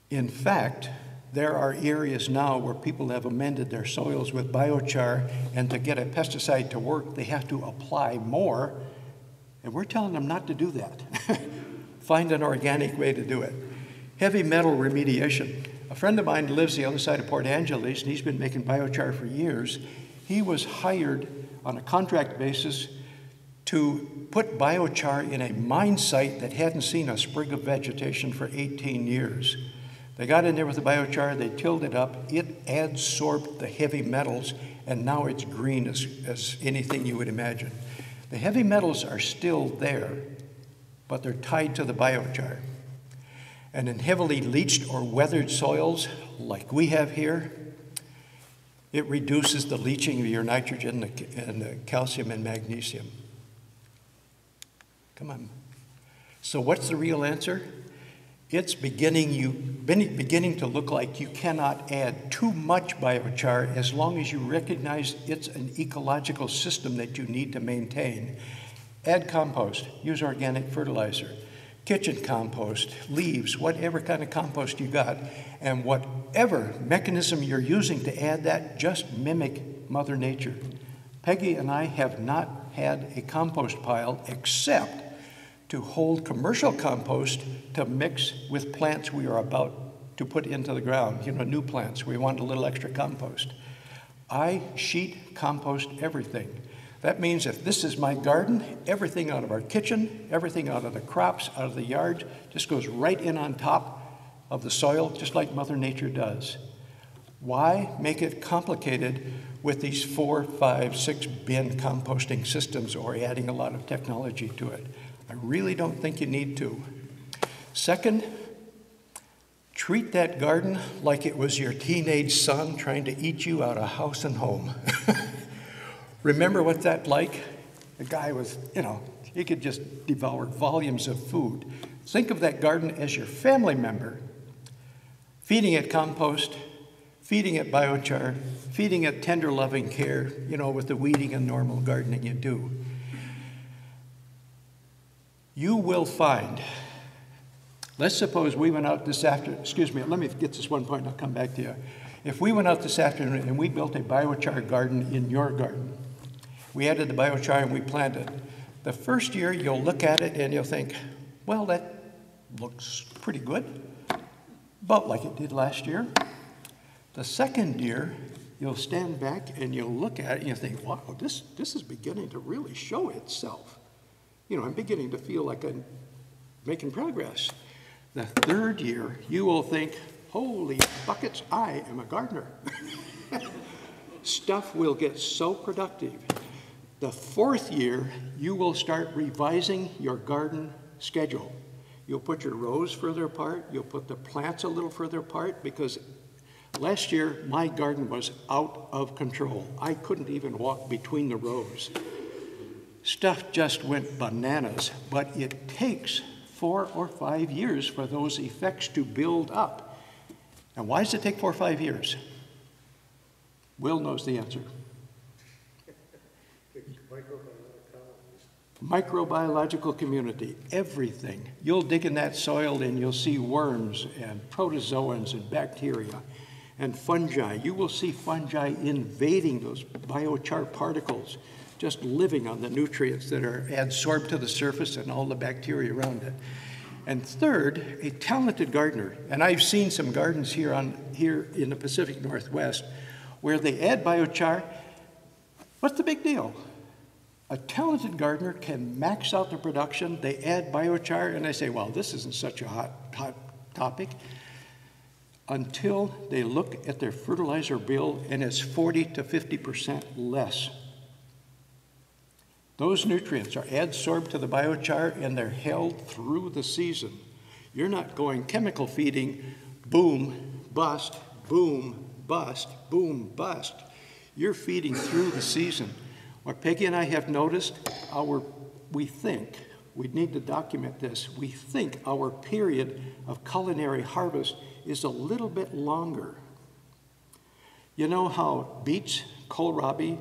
In fact, there are areas now where people have amended their soils with biochar, and to get a pesticide to work, they have to apply more, and we're telling them not to do that. Find an organic way to do it. Heavy metal remediation. A friend of mine lives the other side of Port Angeles, and he's been making biochar for years. He was hired on a contract basis to put biochar in a mine site that hadn't seen a sprig of vegetation for 18 years. They got in there with the biochar, they tilled it up, it adsorbed the heavy metals, and now it's green as anything you would imagine. The heavy metals are still there, but they're tied to the biochar. And in heavily leached or weathered soils, like we have here, It reduces the leaching of your nitrogen and the calcium and magnesium. Come on. So what's the real answer? It's beginning to look like you cannot add too much biochar as long as you recognize it's an ecological system that you need to maintain. Add compost, use organic fertilizer, kitchen compost, leaves, whatever kind of compost you got, and whatever mechanism you're using to add that, just mimic Mother Nature. Peggy and I have not had a compost pile except to hold commercial compost to mix with plants we are about to put into the ground, new plants. We want a little extra compost. I sheet compost everything. That means if this is my garden, everything out of our kitchen, everything out of the crops, out of the yard, just goes right in on top of the soil, just like Mother Nature does. Why make it complicated with these 4, 5, 6 bin composting systems or adding a lot of technology to it? I really don't think you need to. Second, treat that garden like it was your teenage son trying to eat you out of house and home. Remember what that's like? The guy was, he could just devour volumes of food. Think of that garden as your family member, feeding it compost, feeding it biochar, feeding it tender loving care, with the weeding and normal gardening you do. You will find, let's suppose we went out this afternoon, excuse me, let me get this one point and I'll come back to you. If we went out this afternoon and we built a biochar garden in your garden, we added the biochar and we planted. The first year you'll look at it and you'll think, well, that looks pretty good, about like it did last year. The second year, you'll stand back and you'll look at it and you think, wow, this is beginning to really show itself. I'm beginning to feel like I'm making progress. The third year, you will think, holy buckets, I am a gardener. Stuff will get so productive. The fourth year, you will start revising your garden schedule. You'll put your rows further apart. You'll put the plants a little further apart because last year, my garden was out of control. I couldn't even walk between the rows. Stuff just went bananas, but it takes 4 or 5 years for those effects to build up. And why does it take 4 or 5 years? Will knows the answer. Microbiological community, everything. You'll dig in that soil and you'll see worms and protozoans and bacteria and fungi. You will see fungi invading those biochar particles, just living on the nutrients that are adsorbed to the surface and all the bacteria around it. And third, a talented gardener. And I've seen some gardens here in the Pacific Northwest where they add biochar. What's the big deal? A talented gardener can max out the production. They add biochar and they say, well, this isn't such a hot topic, until they look at their fertilizer bill and it's 40 to 50% less. Those nutrients are adsorbed to the biochar and they're held through the season. You're not going chemical feeding, boom, bust, boom, bust, boom, bust. You're feeding through the season. What Peggy and I have noticed, we think, we need to document this, we think our period of culinary harvest is a little bit longer. You know how beets, kohlrabi,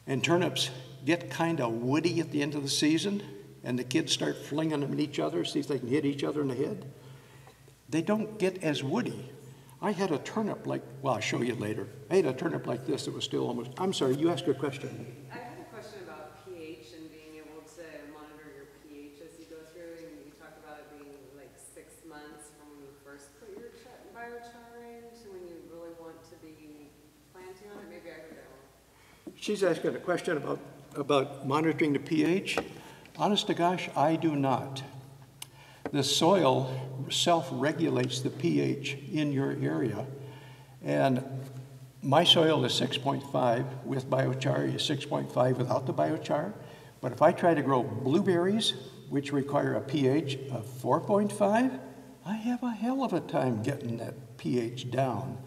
and turnips get kind of woody at the end of the season and the kids start flinging them at each other, see if they can hit each other in the head? They don't get as woody. I had a turnip like, well, I'll show you later. I had a turnip like this that was still almost, I'm sorry, you asked a question. I had a question about pH and being able to monitor your pH as you go through, and you talk about it being like 6 months from when you first put your biochar in to when you really want to be planting on it. Maybe I heard that wrong. She's asking a question about monitoring the pH. Honest to gosh, I do not. The soil self-regulates the pH in your area. And my soil is 6.5 with biochar, is 6.5 without the biochar. But if I try to grow blueberries, which require a pH of 4.5, I have a hell of a time getting that pH down.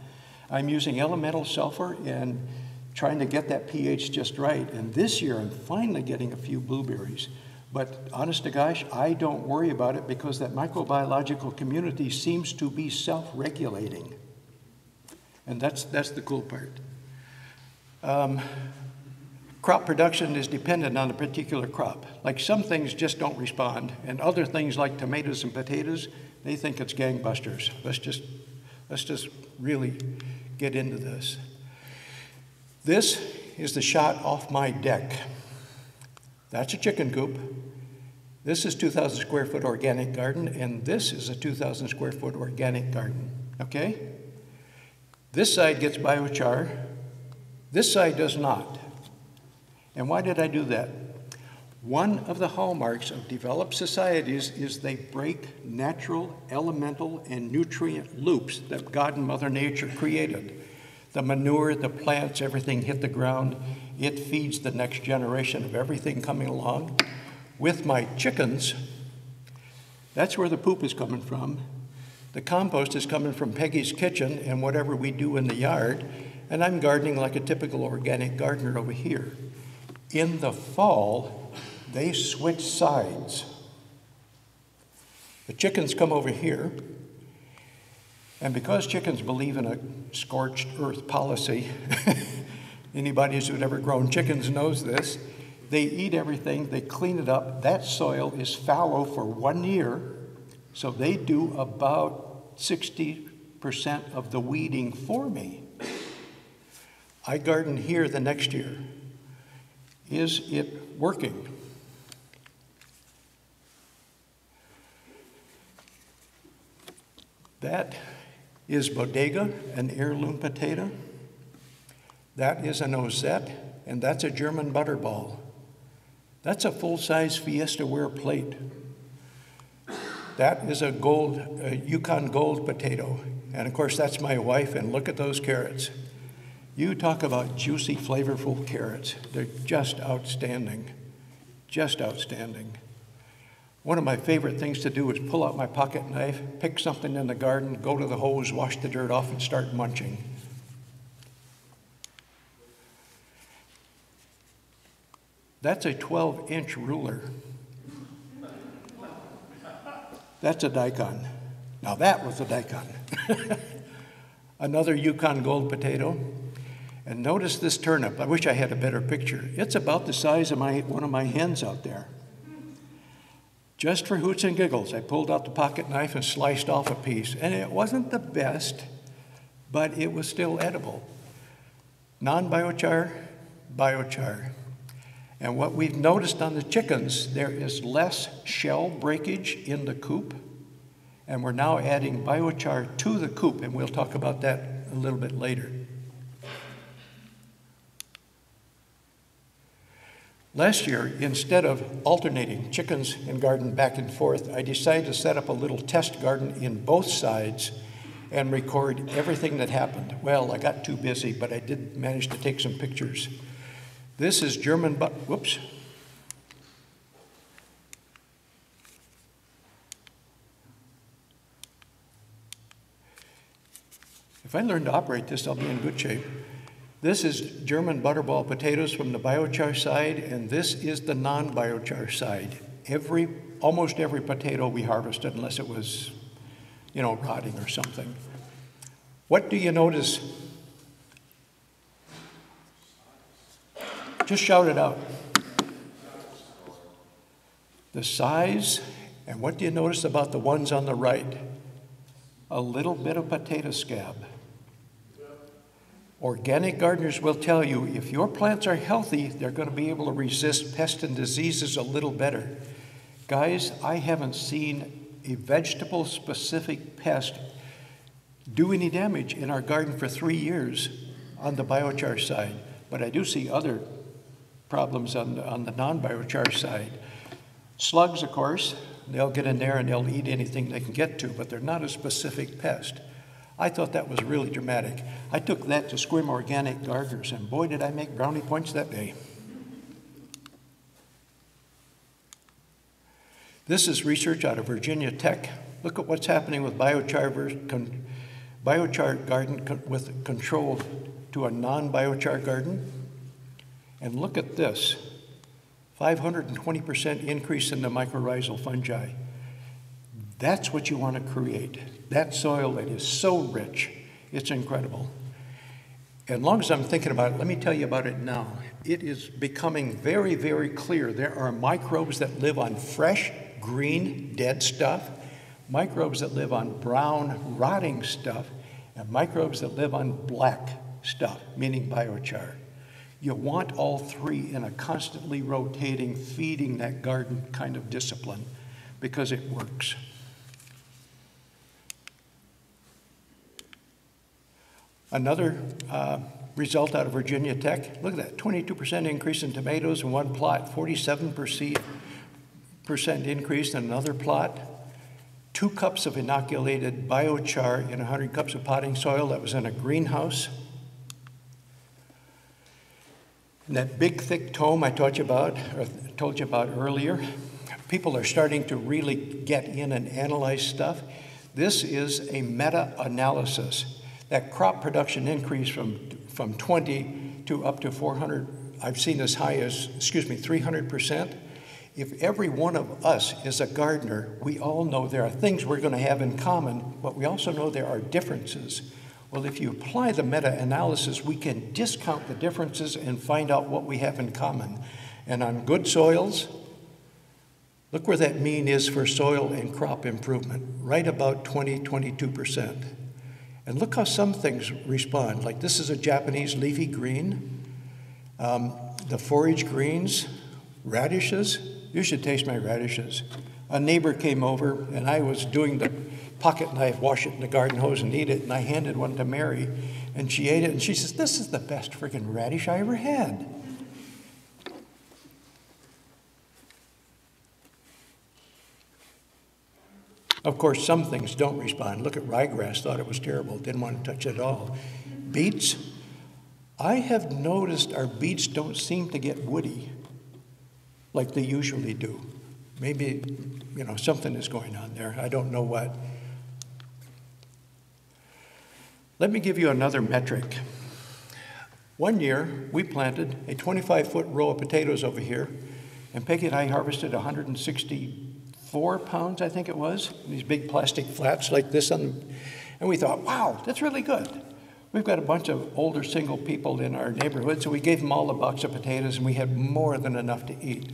I'm using elemental sulfur and trying to get that pH just right. And this year, I'm finally getting a few blueberries. But honest to gosh, I don't worry about it because that microbiological community seems to be self-regulating. And that's the cool part. Crop production is dependent on a particular crop. Like some things just don't respond, and other things like tomatoes and potatoes, they think it's gangbusters. Let's just really get into this. This is the shot off my deck. That's a chicken coop. This is 2,000 square foot organic garden, and this is a 2,000 square foot organic garden, okay? This side gets biochar, this side does not. And why did I do that? One of the hallmarks of developed societies is they break natural, elemental, and nutrient loops that God and Mother Nature created. The manure, the plants, everything hit the ground. It feeds the next generation of everything coming along. With my chickens, that's where the poop is coming from. The compost is coming from Peggy's kitchen and whatever we do in the yard, and I'm gardening like a typical organic gardener over here. In the fall, they switch sides. The chickens come over here, and because chickens believe in a scorched earth policy, anybody who's ever grown chickens knows this, they eat everything, they clean it up. That soil is fallow for 1 year, so they do about 60% of the weeding for me. I garden here the next year. Is it working? That is Bodega, an heirloom potato. That is an Ozette, and that's a German butterball. That's a full-size Fiesta-ware plate. That is a Yukon Gold potato. And of course, that's my wife, and look at those carrots. You talk about juicy, flavorful carrots. They're just outstanding, just outstanding. One of my favorite things to do is pull out my pocket knife, pick something in the garden, go to the hose, wash the dirt off, and start munching. That's a 12-inch ruler. That's a daikon. Now that was a daikon. Another Yukon Gold potato. And notice this turnip. I wish I had a better picture. It's about the size of one of my hens out there. Just for hoots and giggles, I pulled out the pocket knife and sliced off a piece. And it wasn't the best, but it was still edible. Non-biochar, biochar. And what we've noticed on the chickens, there is less shell breakage in the coop. And we're now adding biochar to the coop, and we'll talk about that a little bit later. Last year, instead of alternating chickens and garden back and forth, I decided to set up a little test garden in both sides and record everything that happened. Well, I got too busy, but I did manage to take some pictures. This is German whoops. If I learn to operate this, I'll be in good shape. This is German butterball potatoes from the biochar side, and this is the non-biochar side. Almost every potato we harvested, unless it was, rotting or something. What do you notice? Just shout it out. The size, and what do you notice about the ones on the right? A little bit of potato scab. Organic gardeners will tell you if your plants are healthy, they're going to be able to resist pests and diseases a little better. Guys, I haven't seen a vegetable-specific pest do any damage in our garden for 3 years on the biochar side, but I do see other problems on the non-biochar side. Slugs, of course, they'll get in there and they'll eat anything they can get to, but they're not a specific pest. I thought that was really dramatic. I took that to Squim Organic Gardeners, and boy, did I make brownie points that day. This is research out of Virginia Tech. Look at what's happening with biochar biochar garden with control to a non-biochar garden. And look at this, 520% increase in the mycorrhizal fungi. That's what you want to create. That soil that is so rich, it's incredible. As long as I'm thinking about it, let me tell you about it now. It is becoming very, very clear. There are microbes that live on fresh, green, dead stuff, microbes that live on brown, rotting stuff, and microbes that live on black stuff, meaning biochar. You want all three in a constantly rotating, feeding that garden kind of discipline because it works. Another result out of Virginia Tech, look at that, 22% increase in tomatoes in one plot, 47% increase in another plot. 2 cups of inoculated biochar in 100 cups of potting soil that was in a greenhouse. And that big, thick tome I told you about earlier, people are starting to really get in and analyze stuff. This is a meta-analysis. That crop production increase from 20 to up to 400, I've seen as high as, 300%. If every one of us is a gardener, we all know there are things we're going to have in common, but we also know there are differences. Well, if you apply the meta-analysis, we can discount the differences and find out what we have in common. And on good soils, look where that mean is for soil and crop improvement, right about 22%. And look how some things respond, like this is a Japanese leafy green, the forage greens, radishes. You should taste my radishes. A neighbor came over and I was doing the pocket knife, wash it in the garden hose and eat it, and I handed one to Mary and she ate it and she says, "This is the best friggin' radish I ever had." Of course, some things don't respond. Look at ryegrass, thought it was terrible, didn't want to touch it at all. Beets, I have noticed our beets don't seem to get woody like they usually do. Maybe, something is going on there. I don't know what. Let me give you another metric. One year, we planted a 25-foot row of potatoes over here, and Peggy and I harvested 164 pounds, I think it was, these big plastic flats like this. And we thought, wow, that's really good. We've got a bunch of older single people in our neighborhood, so we gave them all a box of potatoes, and we had more than enough to eat.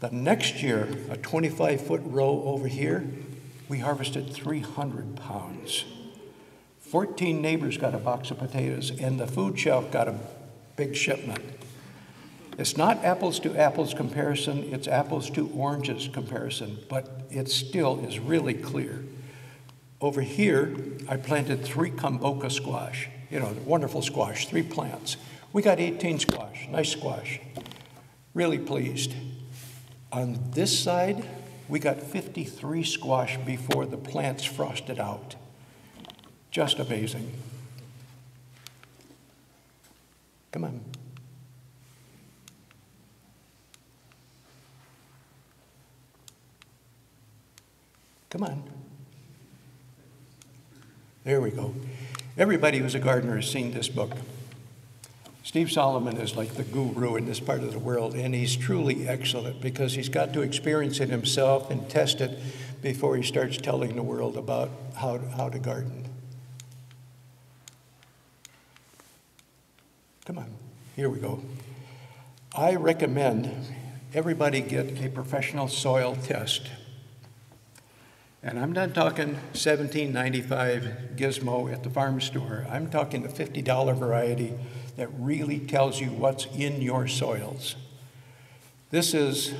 The next year, a 25-foot row over here, we harvested 300 pounds. 14 neighbors got a box of potatoes, and the food shelf got a big shipment. It's not apples to apples comparison, it's apples to oranges comparison, but it still is really clear. Over here, I planted 3 Kamboka squash, the wonderful squash, 3 plants. We got 18 squash, nice squash. Really pleased. On this side, we got 53 squash before the plants frosted out. Just amazing. Come on. Come on. There we go. Everybody who's a gardener has seen this book. Steve Solomon is like the guru in this part of the world, and he's truly excellent because he's got to experience it himself and test it before he starts telling the world about how to garden. Come on, here we go. I recommend everybody get a professional soil test. And I'm not talking $17.95 gizmo at the farm store. I'm talking the $50 variety that really tells you what's in your soils. This is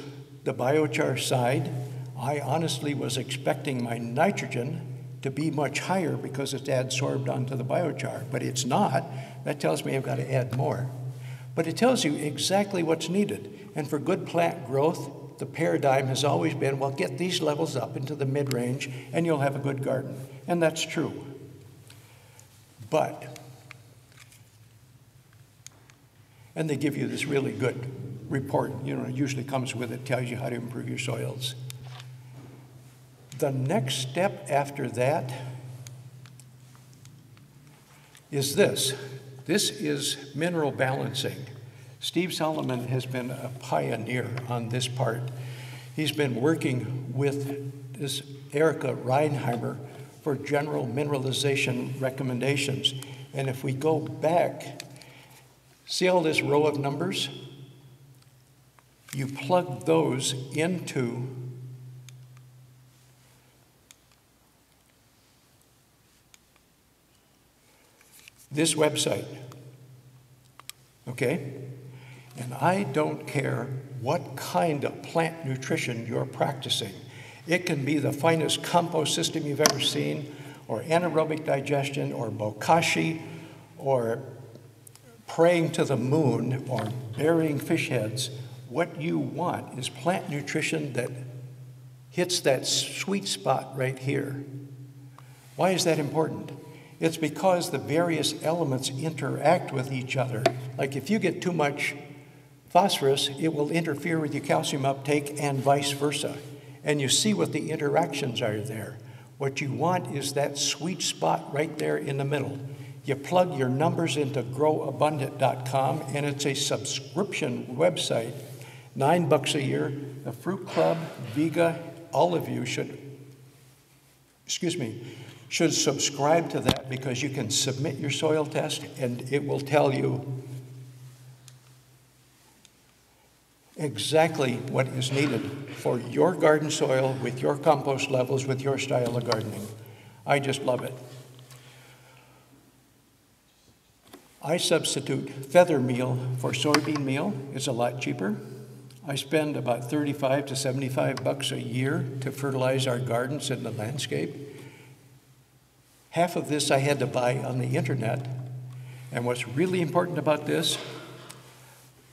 the biochar side. I honestly was expecting my nitrogen to be much higher because it's adsorbed onto the biochar, but it's not. That tells me I've got to add more. But it tells you exactly what's needed. And for good plant growth, the paradigm has always been, well, get these levels up into the mid-range and you'll have a good garden. And that's true. And they give you this really good report, it usually comes with it, tells you how to improve your soils. The next step after that is this. This is mineral balancing. Steve Solomon has been a pioneer on this part. He's been working with this Erica Reinheimer for general mineralization recommendations. And if we go back, see all this row of numbers? You plug those into this website, okay? And I don't care what kind of plant nutrition you're practicing. It can be the finest compost system you've ever seen, or anaerobic digestion, or bokashi, or praying to the moon, or burying fish heads. What you want is plant nutrition that hits that sweet spot right here. Why is that important? It's because the various elements interact with each other. Like if you get too much phosphorus, it will interfere with your calcium uptake and vice versa. And you see what the interactions are there. What you want is that sweet spot right there in the middle. You plug your numbers into growabundant.com, and it's a subscription website, $9 a year. The Fruit Club, Vega, all of you should subscribe to that, because you can submit your soil test and it will tell you exactly what is needed for your garden soil, with your compost levels, with your style of gardening. I just love it. I substitute feather meal for soybean meal. It's a lot cheaper. I spend about $35 to $75 a year to fertilize our gardens and the landscape. Half of this I had to buy on the internet. And what's really important about this,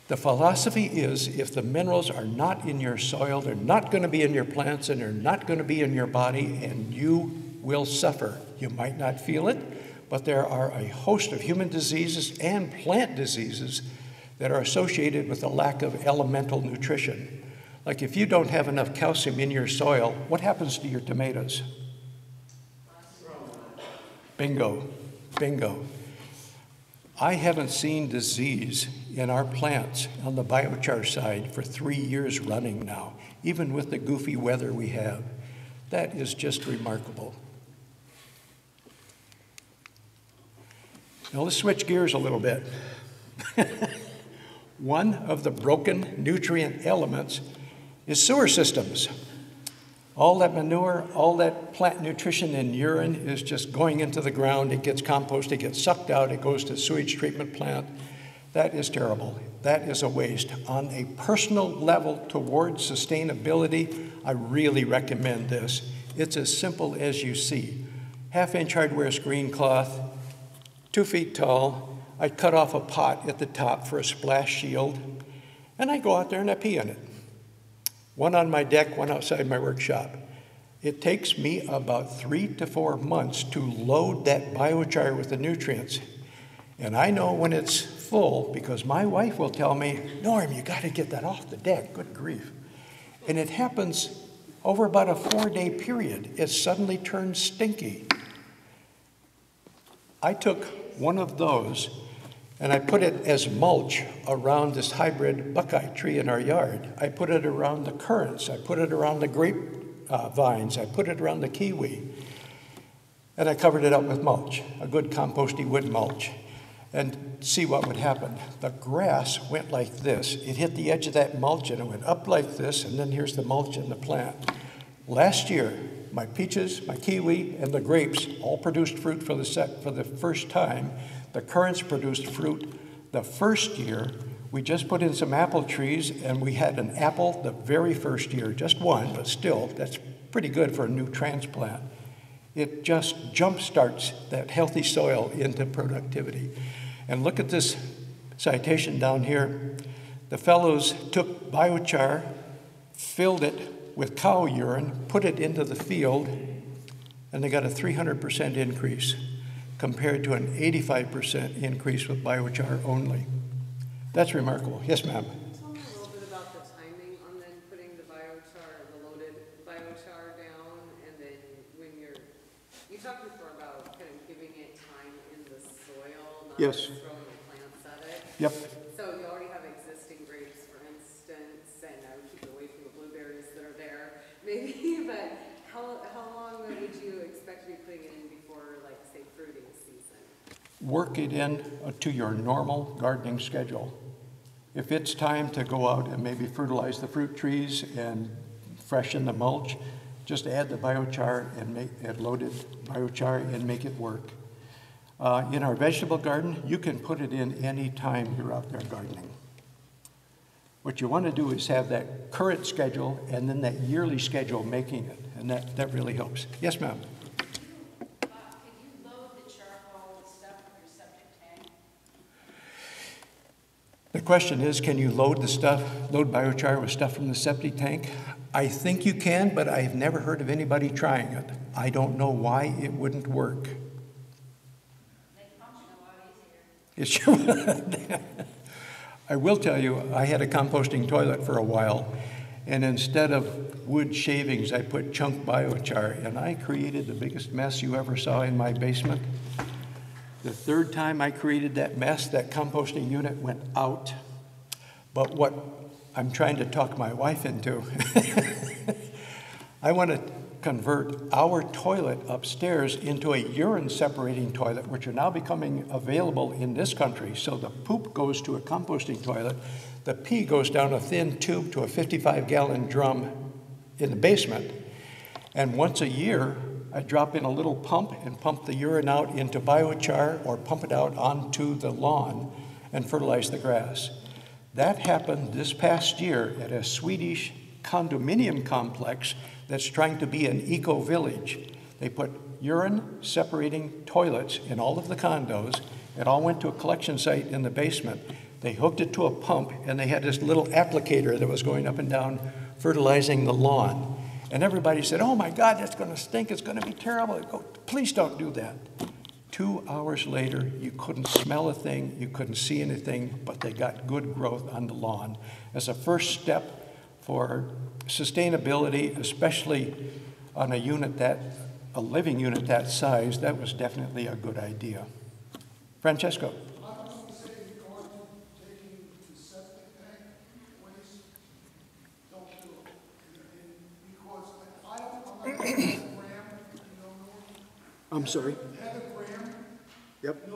the philosophy is, if the minerals are not in your soil, they're not going to be in your plants, and they're not going to be in your body, and you will suffer. You might not feel it, but there are a host of human diseases and plant diseases that are associated with the lack of elemental nutrition. Like if you don't have enough calcium in your soil, what happens to your tomatoes? Bingo, bingo. I haven't seen disease in our plants on the biochar side for 3 years running now, even with the goofy weather we have. That is just remarkable. Now let's switch gears a little bit. One of the broken nutrient elements is sewer systems. All that manure, all that plant nutrition in urine is just going into the ground. It gets composted, it gets sucked out, it goes to the sewage treatment plant. That is terrible. That is a waste. On a personal level towards sustainability, I really recommend this. It's as simple as you see. 1/2-inch hardware screen cloth, 2 feet tall. I cut off a pot at the top for a splash shield, and I go out there and I pee in it. One on my deck, one outside my workshop. It takes me about 3 to 4 months to load that biochar with the nutrients. And I know when it's full, because my wife will tell me, Norm, you got to get that off the deck. Good grief. And it happens over about a 4-day period. It suddenly turns stinky. I took one of those and I put it as mulch around this hybrid buckeye tree in our yard. I put it around the currants. I put it around the grape vines. I put it around the kiwi. And I covered it up with mulch, a good composty wood mulch. And see what would happen. The grass went like this. It hit the edge of that mulch and it went up like this, and then here's the mulch in the plant. Last year, my peaches, my kiwi, and the grapes all produced fruit for the first time. The currants produced fruit the first year. We just put in some apple trees, and we had an apple the very first year, just one, but still, that's pretty good for a new transplant. It just jump-starts that healthy soil into productivity. And look at this citation down here. The fellows took biochar, filled it with cow urine, put it into the field, and they got a 300% increase compared to an 85% increase with biochar only. That's remarkable. Yes, ma'am? Tell me a little bit about the timing on then putting the biochar, the loaded biochar down, and then when you talked before about kind of giving it time in the soil. Yes. just throwing the plants at it. Yep. So you already have existing grapes, for instance, and I would keep it away from the blueberries that are there, maybe, but how long would you expect to be putting it in before, like, say, fruiting season? Work it in to your normal gardening schedule. If it's time to go out and maybe fertilize the fruit trees and freshen the mulch, just add the biochar and add loaded biochar and make it work. In our vegetable garden, you can put it in any time you're out there gardening. What you want to do is have that current schedule and then that yearly schedule making it, and that really helps. Yes, ma'am? Can you load the charcoal with stuff from your septic tank? The question is, can you load biochar with stuff from the septic tank? I think you can, but I've never heard of anybody trying it. I don't know why it wouldn't work. Make pumping a lot easier. It sure would. I will tell you, I had a composting toilet for a while, and instead of wood shavings, I put chunk biochar, and I created the biggest mess you ever saw in my basement. The third time I created that mess, that composting unit went out. But what I'm trying to talk my wife into, I want to convert our toilet upstairs into a urine separating toilet, which are now becoming available in this country. So the poop goes to a composting toilet, the pee goes down a thin tube to a 55-gallon drum in the basement, and once a year, I drop in a little pump and pump the urine out into biochar or pump it out onto the lawn and fertilize the grass. That happened this past year at a Swedish condominium complex that's trying to be an eco-village. They put urine separating toilets in all of the condos. It all went to a collection site in the basement. They hooked it to a pump, and they had this little applicator that was going up and down fertilizing the lawn. And everybody said, oh my God, that's going to stink, it's going to be terrible. I go, please don't do that. 2 hours later, you couldn't smell a thing, you couldn't see anything, but they got good growth on the lawn. As a first step for sustainability, especially on a living unit that size, that was definitely a good idea. Francesco. I'm sorry. Yep.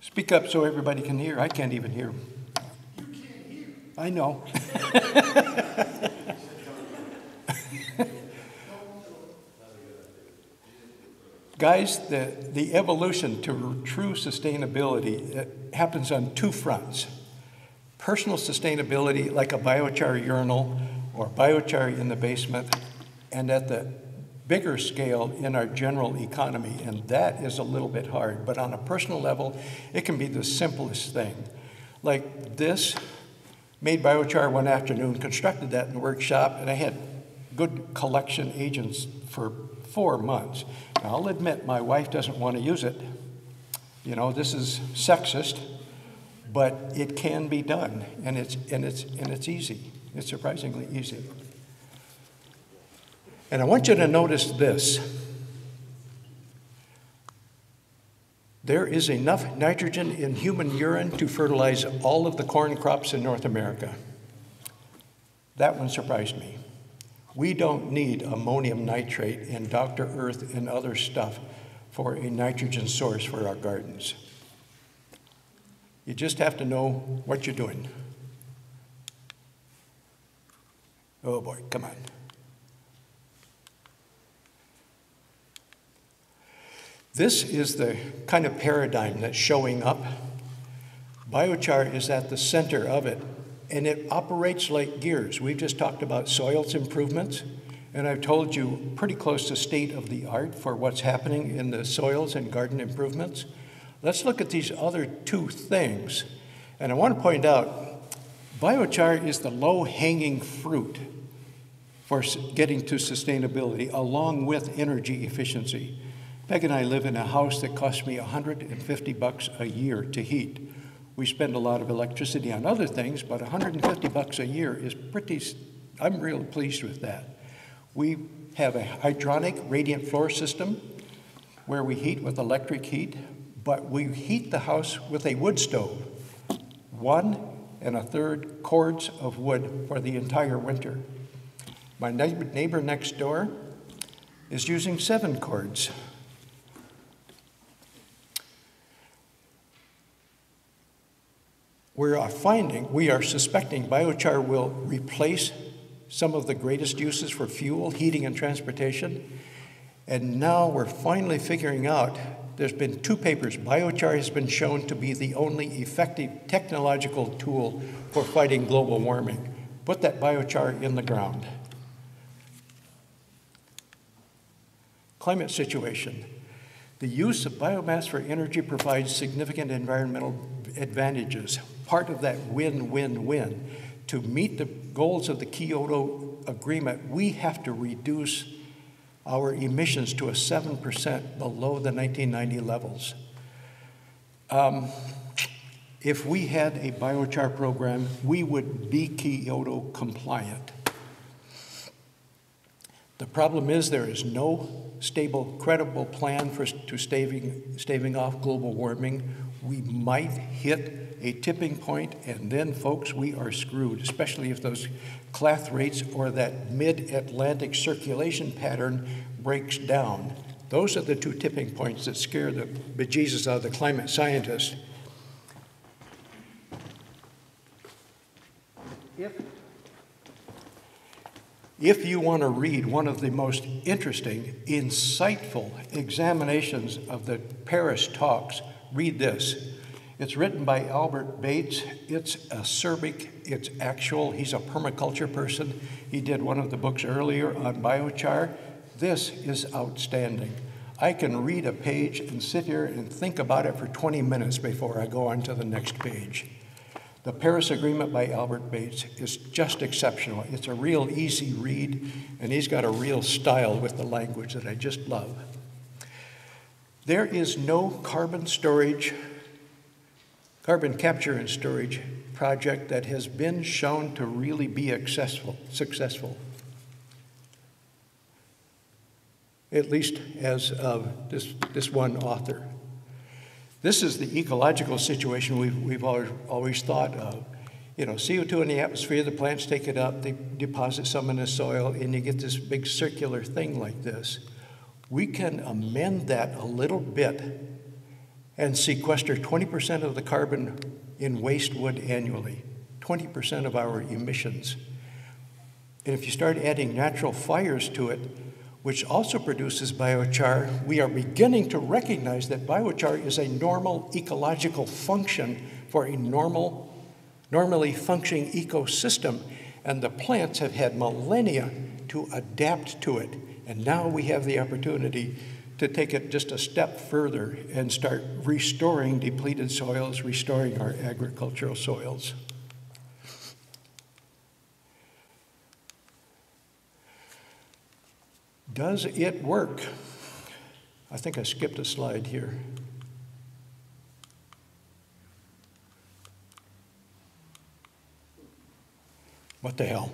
Speak up so everybody can hear. I can't even hear. You can't hear. I know. Guys, the evolution to true sustainability, it happens on two fronts. Personal sustainability, like a biochar urinal or biochar in the basement, and at the bigger scale in our general economy, and that is a little bit hard. But on a personal level, it can be the simplest thing. Like this, made biochar one afternoon, constructed that in the workshop, and I had good collection agents for 4 months. Now, I'll admit my wife doesn't want to use it. You know, this is sexist, but it can be done, and it's easy. It's surprisingly easy. And I want you to notice this. There is enough nitrogen in human urine to fertilize all of the corn crops in North America. That one surprised me. We don't need ammonium nitrate and Dr. Earth and other stuff for a nitrogen source for our gardens. You just have to know what you're doing. Oh boy, come on. This is the kind of paradigm that's showing up. Biochar is at the center of it, and it operates like gears. We've just talked about soils improvements, and I've told you pretty close to state of the art for what's happening in the soils and garden improvements. Let's look at these other two things. And I want to point out, biochar is the low-hanging fruit for getting to sustainability, along with energy efficiency. Peg and I live in a house that costs me $150 a year to heat. We spend a lot of electricity on other things, but $150 a year is I'm real pleased with that. We have a hydronic radiant floor system where we heat with electric heat, but we heat the house with a wood stove, 1 1/3 cords of wood for the entire winter. My neighbor next door is using 7 cords. We are suspecting biochar will replace some of the greatest uses for fuel, heating, and transportation. And now we're finally figuring out, there's been 2 papers, biochar has been shown to be the only effective technological tool for fighting global warming. Put that biochar in the ground. Climate situation. The use of biomass for energy provides significant environmental advantages. Part of that win-win-win. To meet the goals of the Kyoto Agreement, we have to reduce our emissions to a 7% below the 1990 levels. If we had a biochar program, we would be Kyoto compliant. The problem is there is no stable, credible plan to staving off global warming. We might hit a tipping point, and then, folks, we are screwed, especially if those cleth rates or that mid-Atlantic circulation pattern breaks down. Those are the 2 tipping points that scare the bejesus out of the climate scientists. If you want to read one of the most interesting, insightful examinations of the Paris talks, read this. It's written by Albert Bates. It's acerbic, it's actual. He's a permaculture person. He did one of the books earlier on biochar. This is outstanding. I can read a page and sit here and think about it for 20 minutes before I go on to the next page. The Paris Agreement by Albert Bates is just exceptional. It's a real easy read, and he's got a real style with the language that I just love. There is no carbon capture and storage project that has been shown to really be successful. At least as of this one author. This is the ecological situation we've always thought of. You know, CO2 in the atmosphere, the plants take it up, they deposit some in the soil, and you get this big circular thing like this. We can amend that a little bit and sequester 20% of the carbon in waste wood annually, 20% of our emissions. And if you start adding natural fires to it, which also produces biochar, we are beginning to recognize that biochar is a normal ecological function for a normally functioning ecosystem, and the plants have had millennia to adapt to it. And now we have the opportunity to take it just a step further and start restoring depleted soils, restoring our agricultural soils. Does it work? I think I skipped a slide here. What the hell?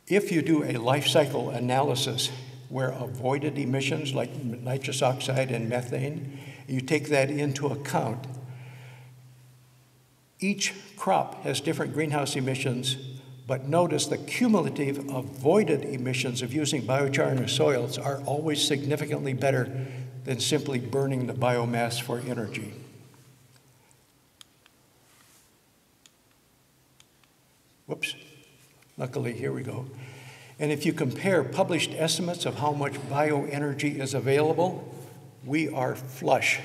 If you do a life cycle analysis where avoided emissions like nitrous oxide and methane, you take that into account, each crop has different greenhouse emissions, but notice the cumulative avoided emissions of using biochar in the soils are always significantly better than simply burning the biomass for energy. Whoops. Luckily, here we go. And if you compare published estimates of how much bioenergy is available, we are flush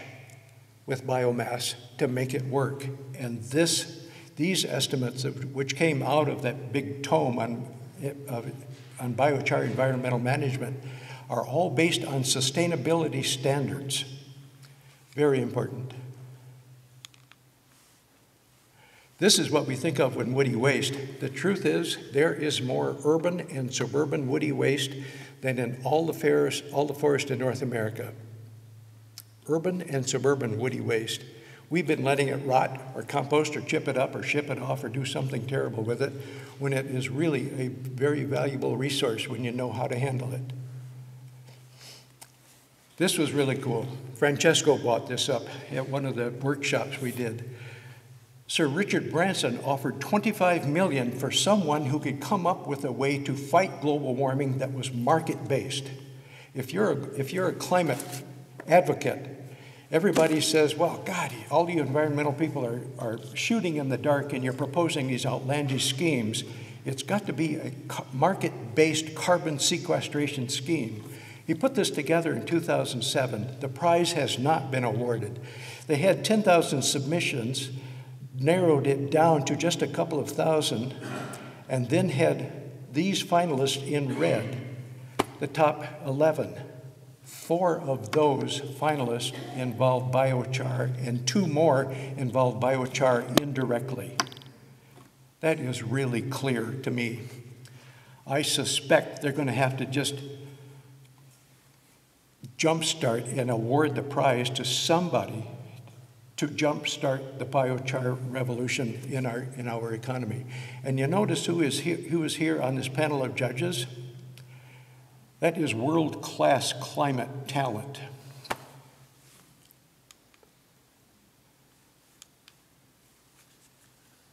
with biomass to make it work. And these estimates, which came out of that big tome on biochar environmental management, are all based on sustainability standards. Very important. This is what we think of when woody waste. The truth is, there is more urban and suburban woody waste than in all the forest in North America. Urban and suburban woody waste. We've been letting it rot or compost or chip it up or ship it off or do something terrible with it when it is really a very valuable resource when you know how to handle it. This was really cool. Francesco brought this up at one of the workshops we did. Sir Richard Branson offered $25 million for someone who could come up with a way to fight global warming that was market-based. If you're a climate advocate, everybody says, well, God, all you environmental people are shooting in the dark and you're proposing these outlandish schemes. It's got to be a market-based carbon sequestration scheme. He put this together in 2007. The prize has not been awarded. They had 10,000 submissions, narrowed it down to just a couple of thousand, and then had these finalists in red, the top 11. 4 of those finalists involved biochar, and 2 more involved biochar indirectly. That is really clear to me. I suspect they're going to have to just jumpstart and award the prize to somebody to jumpstart the biochar revolution in our economy. And you notice who is here on this panel of judges? That is world-class climate talent.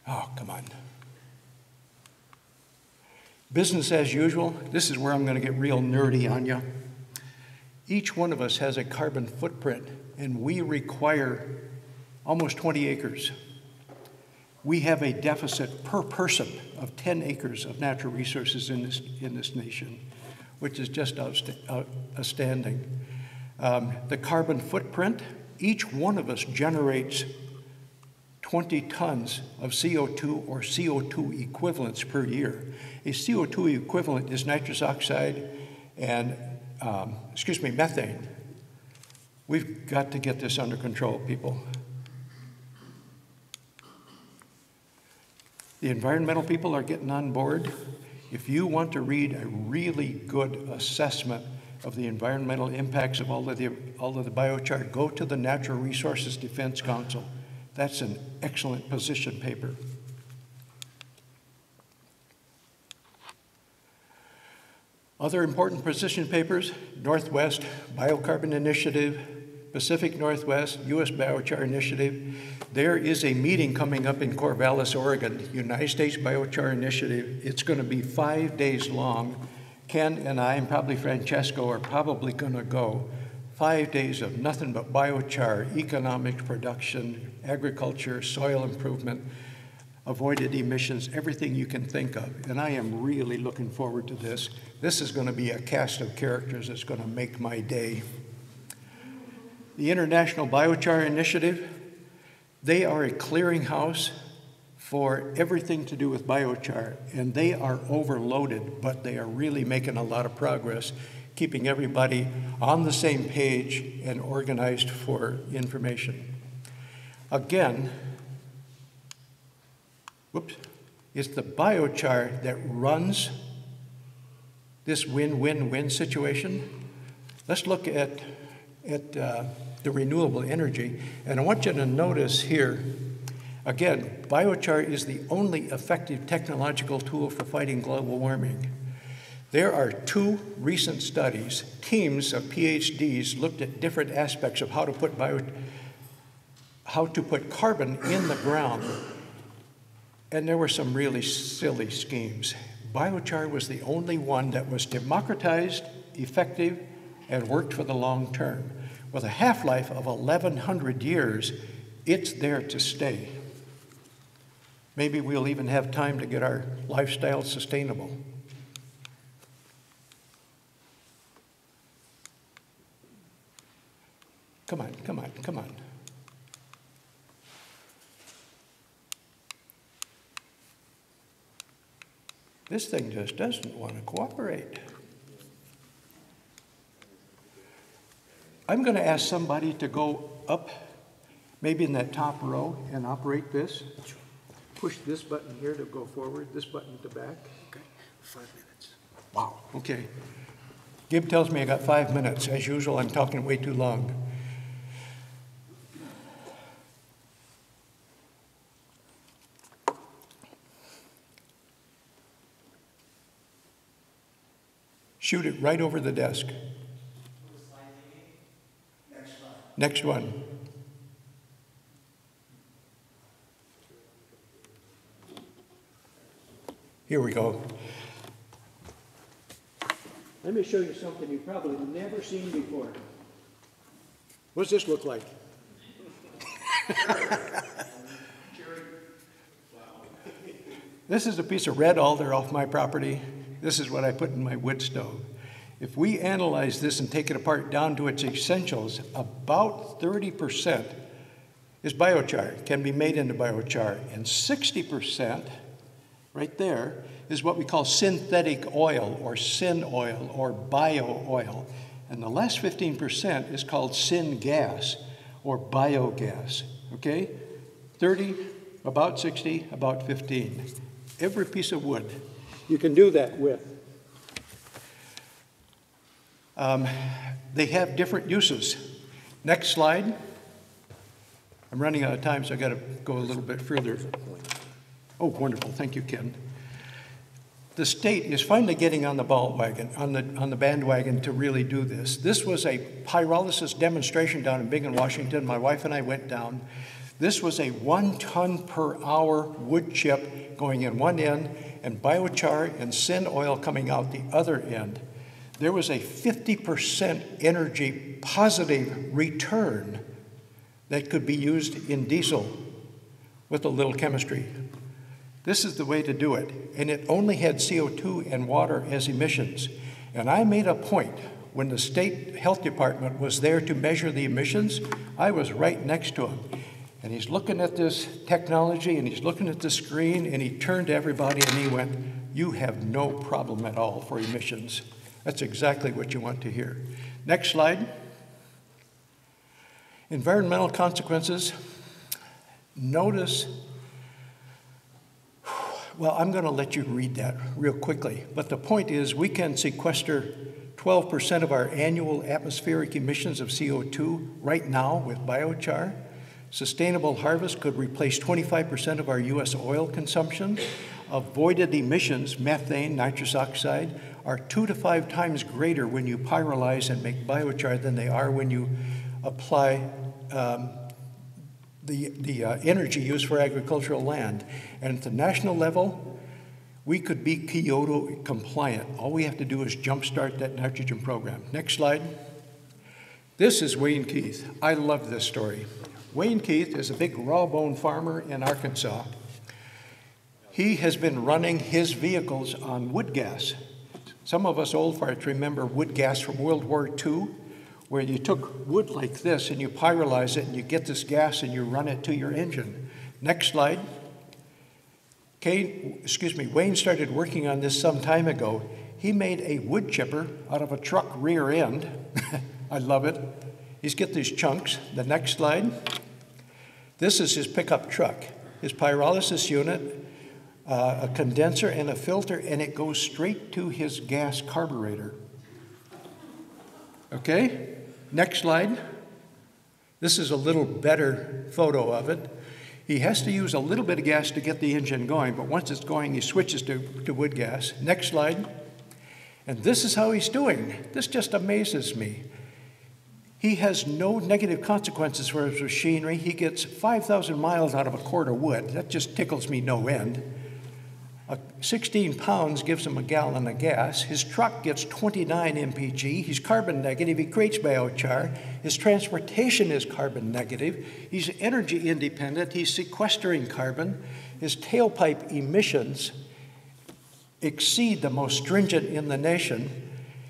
Oh, come on. Business as usual. This is where I'm going to get real nerdy on you. Each one of us has a carbon footprint, and we require almost 20 acres. We have a deficit per person of 10 acres of natural resources in this nation, which is just outstanding. The carbon footprint, each one of us generates 20 tons of CO2 or CO2 equivalents per year. A CO2 equivalent is nitrous oxide and, methane. We've got to get this under control, people. The environmental people are getting on board. If you want to read a really good assessment of the environmental impacts of all of the biochar, go to the Natural Resources Defense Council. That's an excellent position paper. Other important position papers: Northwest Biocarbon Initiative, Pacific Northwest U.S. Biochar Initiative. There is a meeting coming up in Corvallis, Oregon, United States Biochar Initiative. It's going to be 5 days long. Ken and I, and probably Francesco, are probably going to go. 5 days of nothing but biochar, economic production, agriculture, soil improvement, avoided emissions, everything you can think of. And I am really looking forward to this. This is going to be a cast of characters that's going to make my day. The International Biochar Initiative, they are a clearinghouse for everything to do with biochar, and they are overloaded, but they are really making a lot of progress, keeping everybody on the same page and organized for information. Again, it's the biochar that runs this win-win-win situation. Let's look at the renewable energy, and I want you to notice here, again, biochar is the only effective technological tool for fighting global warming. There are 2 recent studies. Teams of PhDs looked at different aspects of how to put carbon in the ground, and there were some really silly schemes. Biochar was the only one that was democratized, effective, and worked for the long term. With a half-life of 1,100 years, it's there to stay. Maybe we'll even have time to get our lifestyle sustainable. Come on, come on, come on. This thing just doesn't want to cooperate. I'm going to ask somebody to go up, maybe in that top row, and operate this. push this button here to go forward, this button to back. Okay, 5 minutes. Wow, okay. Gib tells me I got 5 minutes. As usual, I'm talking way too long. Shoot it right over the desk. Next one. Here we go. Let me show you something you've probably never seen before. What does this look like? This is a piece of red alder off my property. This is what I put in my wood stove. If we analyze this and take it apart down to its essentials, about 30% is biochar, can be made into biochar, and 60%, right there, is what we call synthetic oil or syn oil or bio oil. And the last 15% is called syn gas or biogas, okay? 30, about 60, about 15. Every piece of wood you can do that with. They have different uses. Next slide. I'm running out of time, so I got to go a little bit further. Oh, wonderful. Thank you, Ken. The state is finally getting on the on the bandwagon to really do this. This was a pyrolysis demonstration down in Bingen, Washington. My wife and I went down. This was a 1 ton per hour wood chip going in one end and biochar and syn oil coming out the other end. There was a 50% energy positive return that could be used in diesel with a little chemistry. This is the way to do it. And it only had CO2 and water as emissions. And I made a point when the state health department was there to measure the emissions, I was right next to him. And he's looking at this technology and he's looking at the screen and he turned to everybody and he went, "You have no problem at all for emissions." That's exactly what you want to hear. Next slide. Environmental consequences. Notice, well, I'm going to let you read that real quickly. But the point is we can sequester 12% of our annual atmospheric emissions of CO2 right now with biochar. Sustainable harvest could replace 25% of our U.S. oil consumption. Avoided emissions, methane, nitrous oxide, are 2 to 5 times greater when you pyrolyze and make biochar than they are when you apply the energy used for agricultural land. And at the national level, we could be Kyoto compliant. All we have to do is jumpstart that nitrogen program. Next slide. This is Wayne Keith. I love this story. Wayne Keith is a big raw bone farmer in Arkansas. He has been running his vehicles on wood gas. Some of us old farts remember wood gas from World War II, where you took wood like this and you pyrolyze it and you get this gas and you run it to your engine. Next slide. Wayne started working on this some time ago. He made a wood chipper out of a truck rear end. I love it. He's got these chunks. The next slide. This is his pickup truck, his pyrolysis unit, a condenser and a filter, and it goes straight to his gas carburetor. Okay, next slide. This is a little better photo of it. He has to use a little bit of gas to get the engine going, but once it's going, he switches to wood gas. Next slide. And this is how he's doing. This just amazes me. He has no negative consequences for his machinery. He gets 5,000 miles out of a cord of wood. That just tickles me no end. 16 pounds gives him a gallon of gas. His truck gets 29 mpg. He's carbon negative. He creates biochar. His transportation is carbon negative. He's energy independent. He's sequestering carbon. His tailpipe emissions exceed the most stringent in the nation.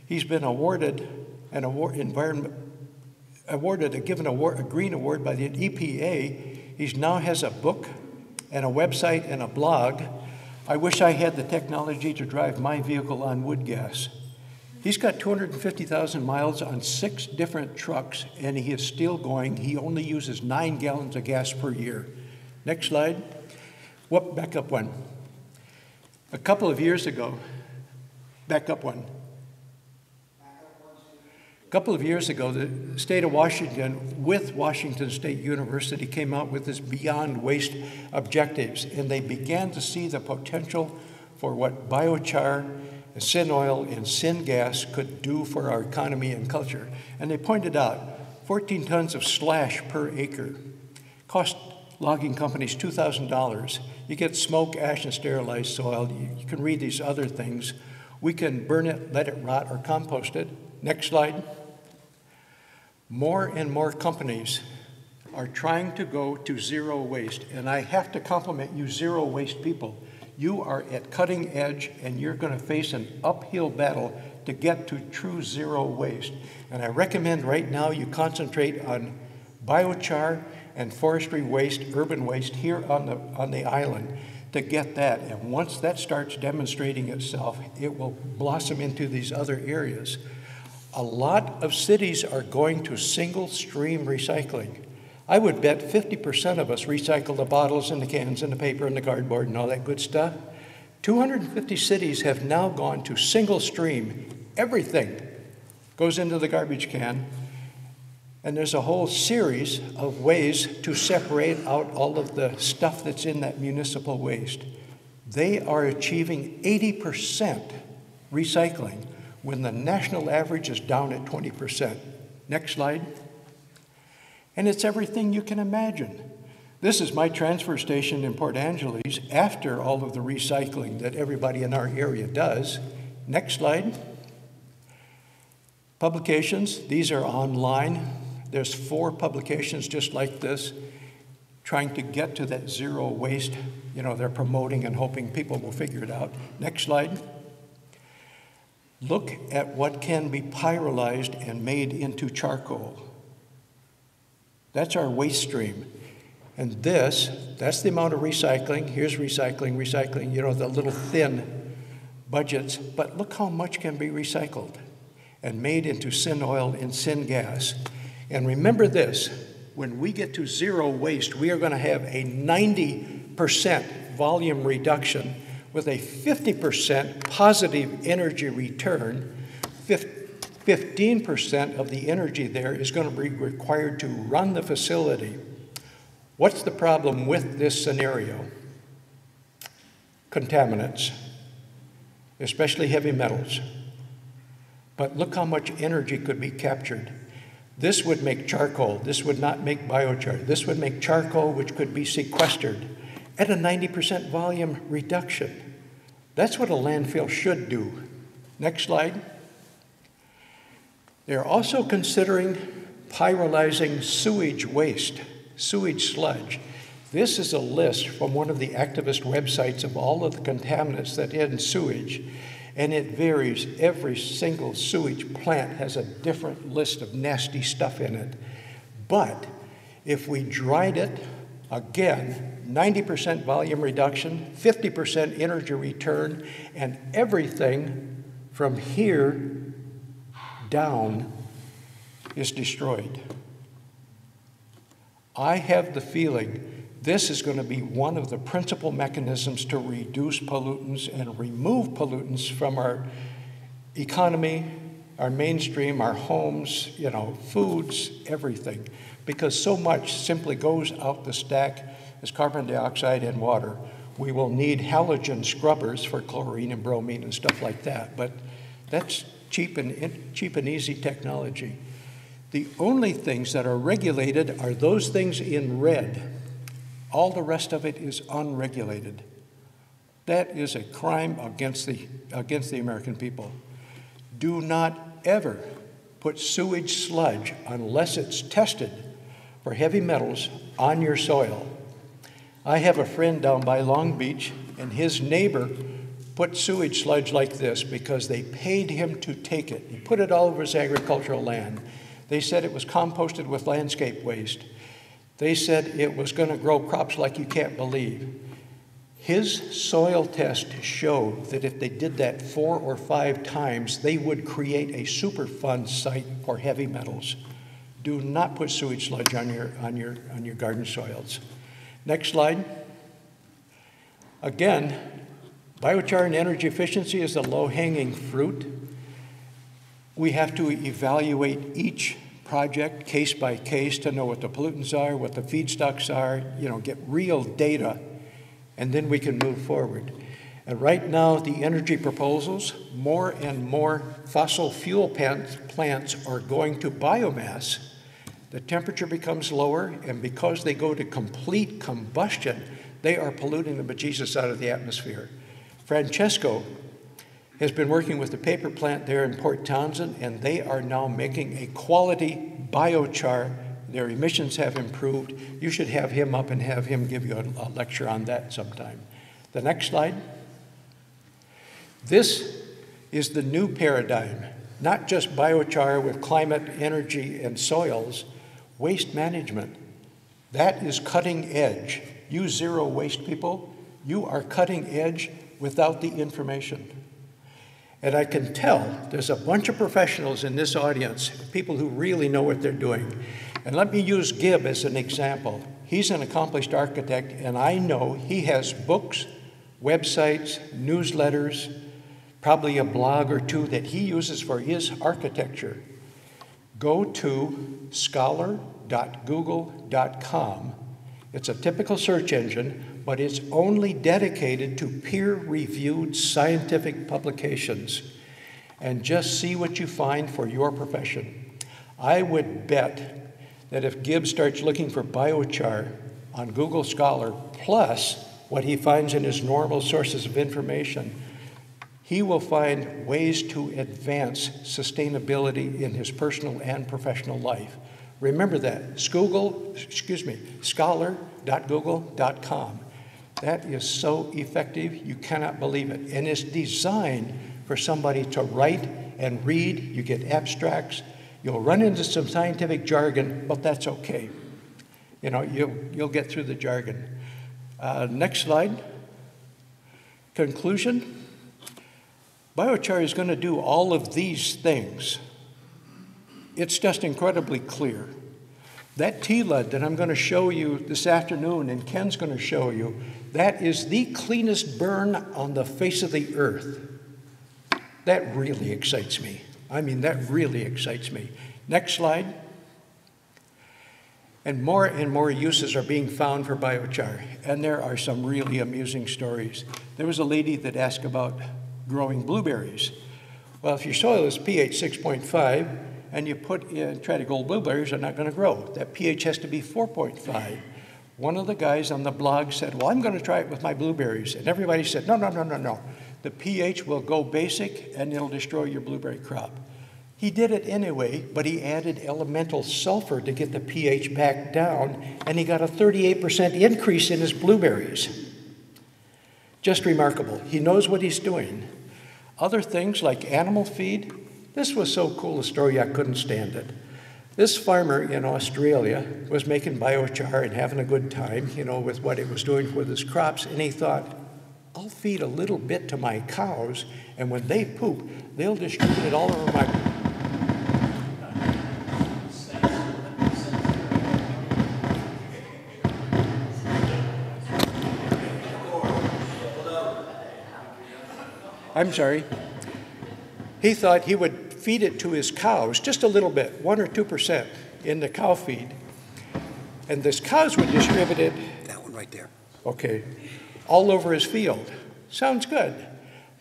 He's been awarded an a green award by the EPA. He now has a book and a website and a blog. I wish I had the technology to drive my vehicle on wood gas. He's got 250,000 miles on 6 different trucks, and he is still going. He only uses 9 gallons of gas per year. Next slide. Whoop, back up one. A couple of years ago, back up one. A couple of years ago, the state of Washington, with Washington State University, came out with this Beyond Waste objectives, and they began to see the potential for what biochar, syn oil, and syngas could do for our economy and culture. And they pointed out 14 tons of slash per acre cost logging companies $2,000. You get smoke, ash, and sterilized soil. You can read these other things. We can burn it, let it rot, or compost it. Next slide. More and more companies are trying to go to zero waste, and I have to compliment you zero waste people. You are at cutting edge, and you're going to face an uphill battle to get to true zero waste. And I recommend right now you concentrate on biochar and forestry waste, urban waste here on the island to get that. And once that starts demonstrating itself, it will blossom into these other areas. A lot of cities are going to single stream recycling. I would bet 50% of us recycle the bottles and the cans and the paper and the cardboard and all that good stuff. 250 cities have now gone to single stream. Everything goes into the garbage can. And there's a whole series of ways to separate out all of the stuff that's in that municipal waste. They are achieving 80% recycling when the national average is down at 20%. Next slide. And it's everything you can imagine. This is my transfer station in Port Angeles after all of the recycling that everybody in our area does. Next slide. Publications, these are online. There's 4 publications just like this, trying to get to that zero waste. You know, they're promoting and hoping people will figure it out. Next slide. Look at what can be pyrolyzed and made into charcoal. That's our waste stream. And that's the amount of recycling. Here's recycling, recycling, you know, the little thin budgets. But look how much can be recycled and made into syn oil and syngas. And remember this, when we get to zero waste, we are going to have a 90% volume reduction with a 50% positive energy return. 15% of the energy there is going to be required to run the facility. What's the problem with this scenario? Contaminants, especially heavy metals. But look how much energy could be captured. This would make charcoal. This would not make biochar. This would make charcoal which could be sequestered at a 90% volume reduction. That's what a landfill should do. Next slide. They're also considering pyrolyzing sewage waste, sewage sludge. This is a list from one of the activist websites of all of the contaminants that in sewage, and it varies. Every single sewage plant has a different list of nasty stuff in it. But if we dried it, again, 90% volume reduction, 50% energy return, and everything from here down is destroyed. I have the feeling this is going to be one of the principal mechanisms to reduce pollutants and remove pollutants from our economy, our mainstream, our homes, you know, foods, everything. Because so much simply goes out the stack as carbon dioxide and water. We will need halogen scrubbers for chlorine and bromine and stuff like that, but that's cheap and easy technology. The only things that are regulated are those things in red. All the rest of it is unregulated. That is a crime against the American people. Do not ever put sewage sludge unless it's tested for heavy metals on your soil. I have a friend down by Long Beach, and his neighbor put sewage sludge like this because they paid him to take it. He put it all over his agricultural land. They said it was composted with landscape waste. They said it was going to grow crops like you can't believe. His soil test showed that if they did that 4 or 5 times, they would create a Superfund site for heavy metals. Do not put sewage sludge on your garden soils. Next slide. Again, biochar and energy efficiency is the low-hanging fruit. We have to evaluate each project case by case to know what the pollutants are, what the feedstocks are, get real data, and then we can move forward. And right now, the energy proposals, more and more fossil fuel plants are going to biomass. The temperature becomes lower, and because they go to complete combustion, they are polluting the bejesus out of the atmosphere. Francesco has been working with the paper plant there in Port Townsend, and they are now making a quality biochar. Their emissions have improved. You should have him up and have him give you a lecture on that sometime. The next slide. This is the new paradigm, not just biochar with climate, energy, and soils, waste management. That is cutting edge. You zero waste people, you are cutting edge without the information. And I can tell there's a bunch of professionals in this audience, people who really know what they're doing. And let me use Gibb as an example. He's an accomplished architect, and I know he has books, websites, newsletters, probably a blog or two that he uses for his architecture. Go to scholar.google.com. It's a typical search engine, but it's only dedicated to peer-reviewed scientific publications. And just see what you find for your profession. I would bet that if Gibb starts looking for biochar on Google Scholar, plus what he finds in his normal sources of information, he will find ways to advance sustainability in his personal and professional life. Remember that, scholar.google.com. That is so effective, you cannot believe it. And it's designed for somebody to write and read. You get abstracts. You'll run into some scientific jargon, but that's okay. You'll get through the jargon. Next slide. Conclusion. Biochar is going to do all of these things. It's just incredibly clear. That T-lead that I'm going to show you this afternoon and Ken's going to show you, that is the cleanest burn on the face of the earth. That really excites me. I mean, that really excites me. Next slide. And more uses are being found for biochar. And there are some really amusing stories. There was a lady that asked about growing blueberries. Well, if your soil is pH 6.5 and you try to grow blueberries, they're not going to grow. That pH has to be 4.5. One of the guys on the blog said, well, I'm going to try it with my blueberries. And everybody said, no. The pH will go basic and it'll destroy your blueberry crop. He did it anyway, but he added elemental sulfur to get the pH back down, and he got a 38% increase in his blueberries. Just remarkable. He knows what he's doing. Other things like animal feed, this was so cool a story I couldn't stand it. This farmer in Australia was making biochar and having a good time, with what it was doing with his crops, and he thought, I'll feed a little bit to my cows, and when they poop, they'll distribute it all over my... I'm sorry. He thought he would feed it to his cows, just a little bit, 1 or 2% in the cow feed. And this cows would distribute it. That one right there. Okay. All over his field. Sounds good.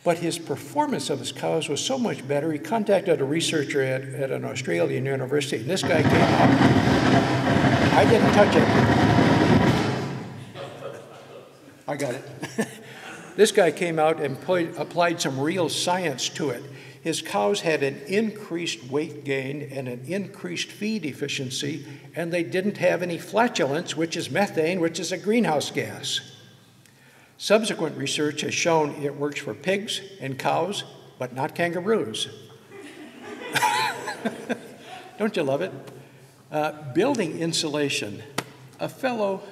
But his performance of his cows was so much better, he contacted a researcher at an Australian university. And this guy came out. I didn't touch it. I got it. This guy came out and applied some real science to it. His cows had an increased weight gain and an increased feed efficiency, and they didn't have any flatulence, which is methane, which is a greenhouse gas. Subsequent research has shown it works for pigs and cows, but not kangaroos. Don't you love it? Building insulation. A fellow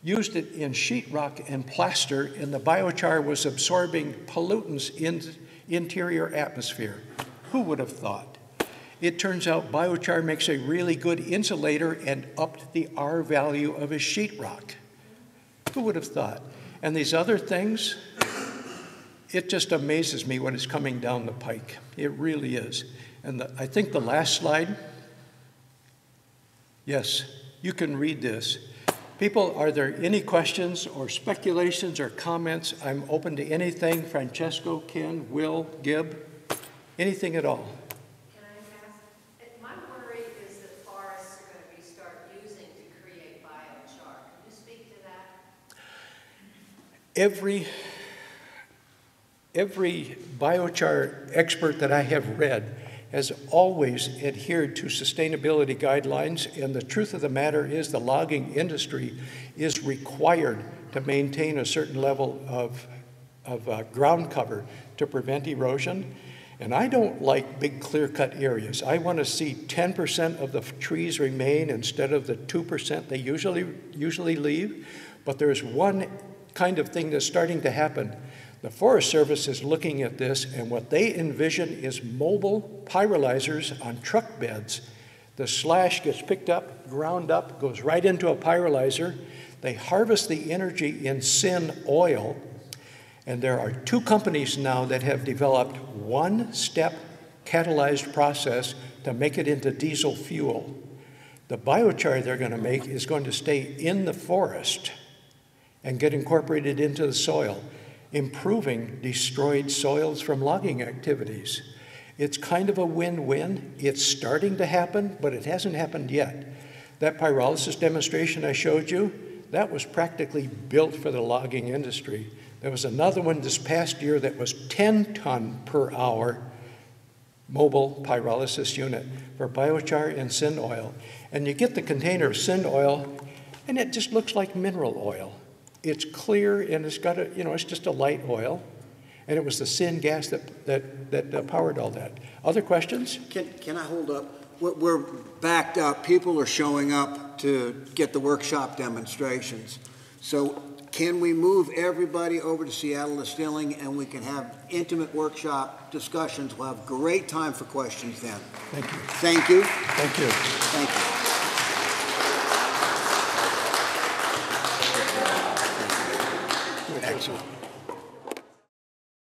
used it in sheetrock and plaster, and the biochar was absorbing pollutants in the interior atmosphere. Who would have thought? It turns out biochar makes a really good insulator and upped the R value of his sheetrock. Who would have thought? And these other things, it just amazes me what is coming down the pike. It really is. And I think the last slide, yes, you can read this. People, are there any questions or speculations or comments? I'm open to anything. Francesco, Ken, Will, Gib, anything at all. Can I ask, my worry is that forests are going to be start using to create biochar. Can you speak to that? Every biochar expert that I have read has always adhered to sustainability guidelines, and the truth of the matter is the logging industry is required to maintain a certain level of ground cover to prevent erosion. And I don't like big clear-cut areas. I want to see 10% of the trees remain instead of the 2% they usually leave. But there's one kind of thing that's starting to happen. The Forest Service is looking at this, and what they envision is mobile pyrolyzers on truck beds. The slash gets picked up, ground up, goes right into a pyrolyzer. They harvest the energy in syn oil, and there are 2 companies now that have developed one-step catalyzed process to make it into diesel fuel. The biochar they're going to make is going to stay in the forest and get incorporated into the soil, improving destroyed soils from logging activities. It's kind of a win-win. It's starting to happen, but it hasn't happened yet. That pyrolysis demonstration I showed you, that was practically built for the logging industry. There was another one this past year that was 10 ton per hour mobile pyrolysis unit for biochar and syn oil. And you get the container of syn oil, and it just looks like mineral oil. It's clear, and it's got a, it's just a light oil. And it was the syn gas that powered all that. Other questions? Can I hold up? We're backed up. People are showing up to get the workshop demonstrations. So can we move everybody over to Seattle Distilling and we can have intimate workshop discussions? We'll have great time for questions then. Thank you. Thank you. Thank you. Thank you. Excellent.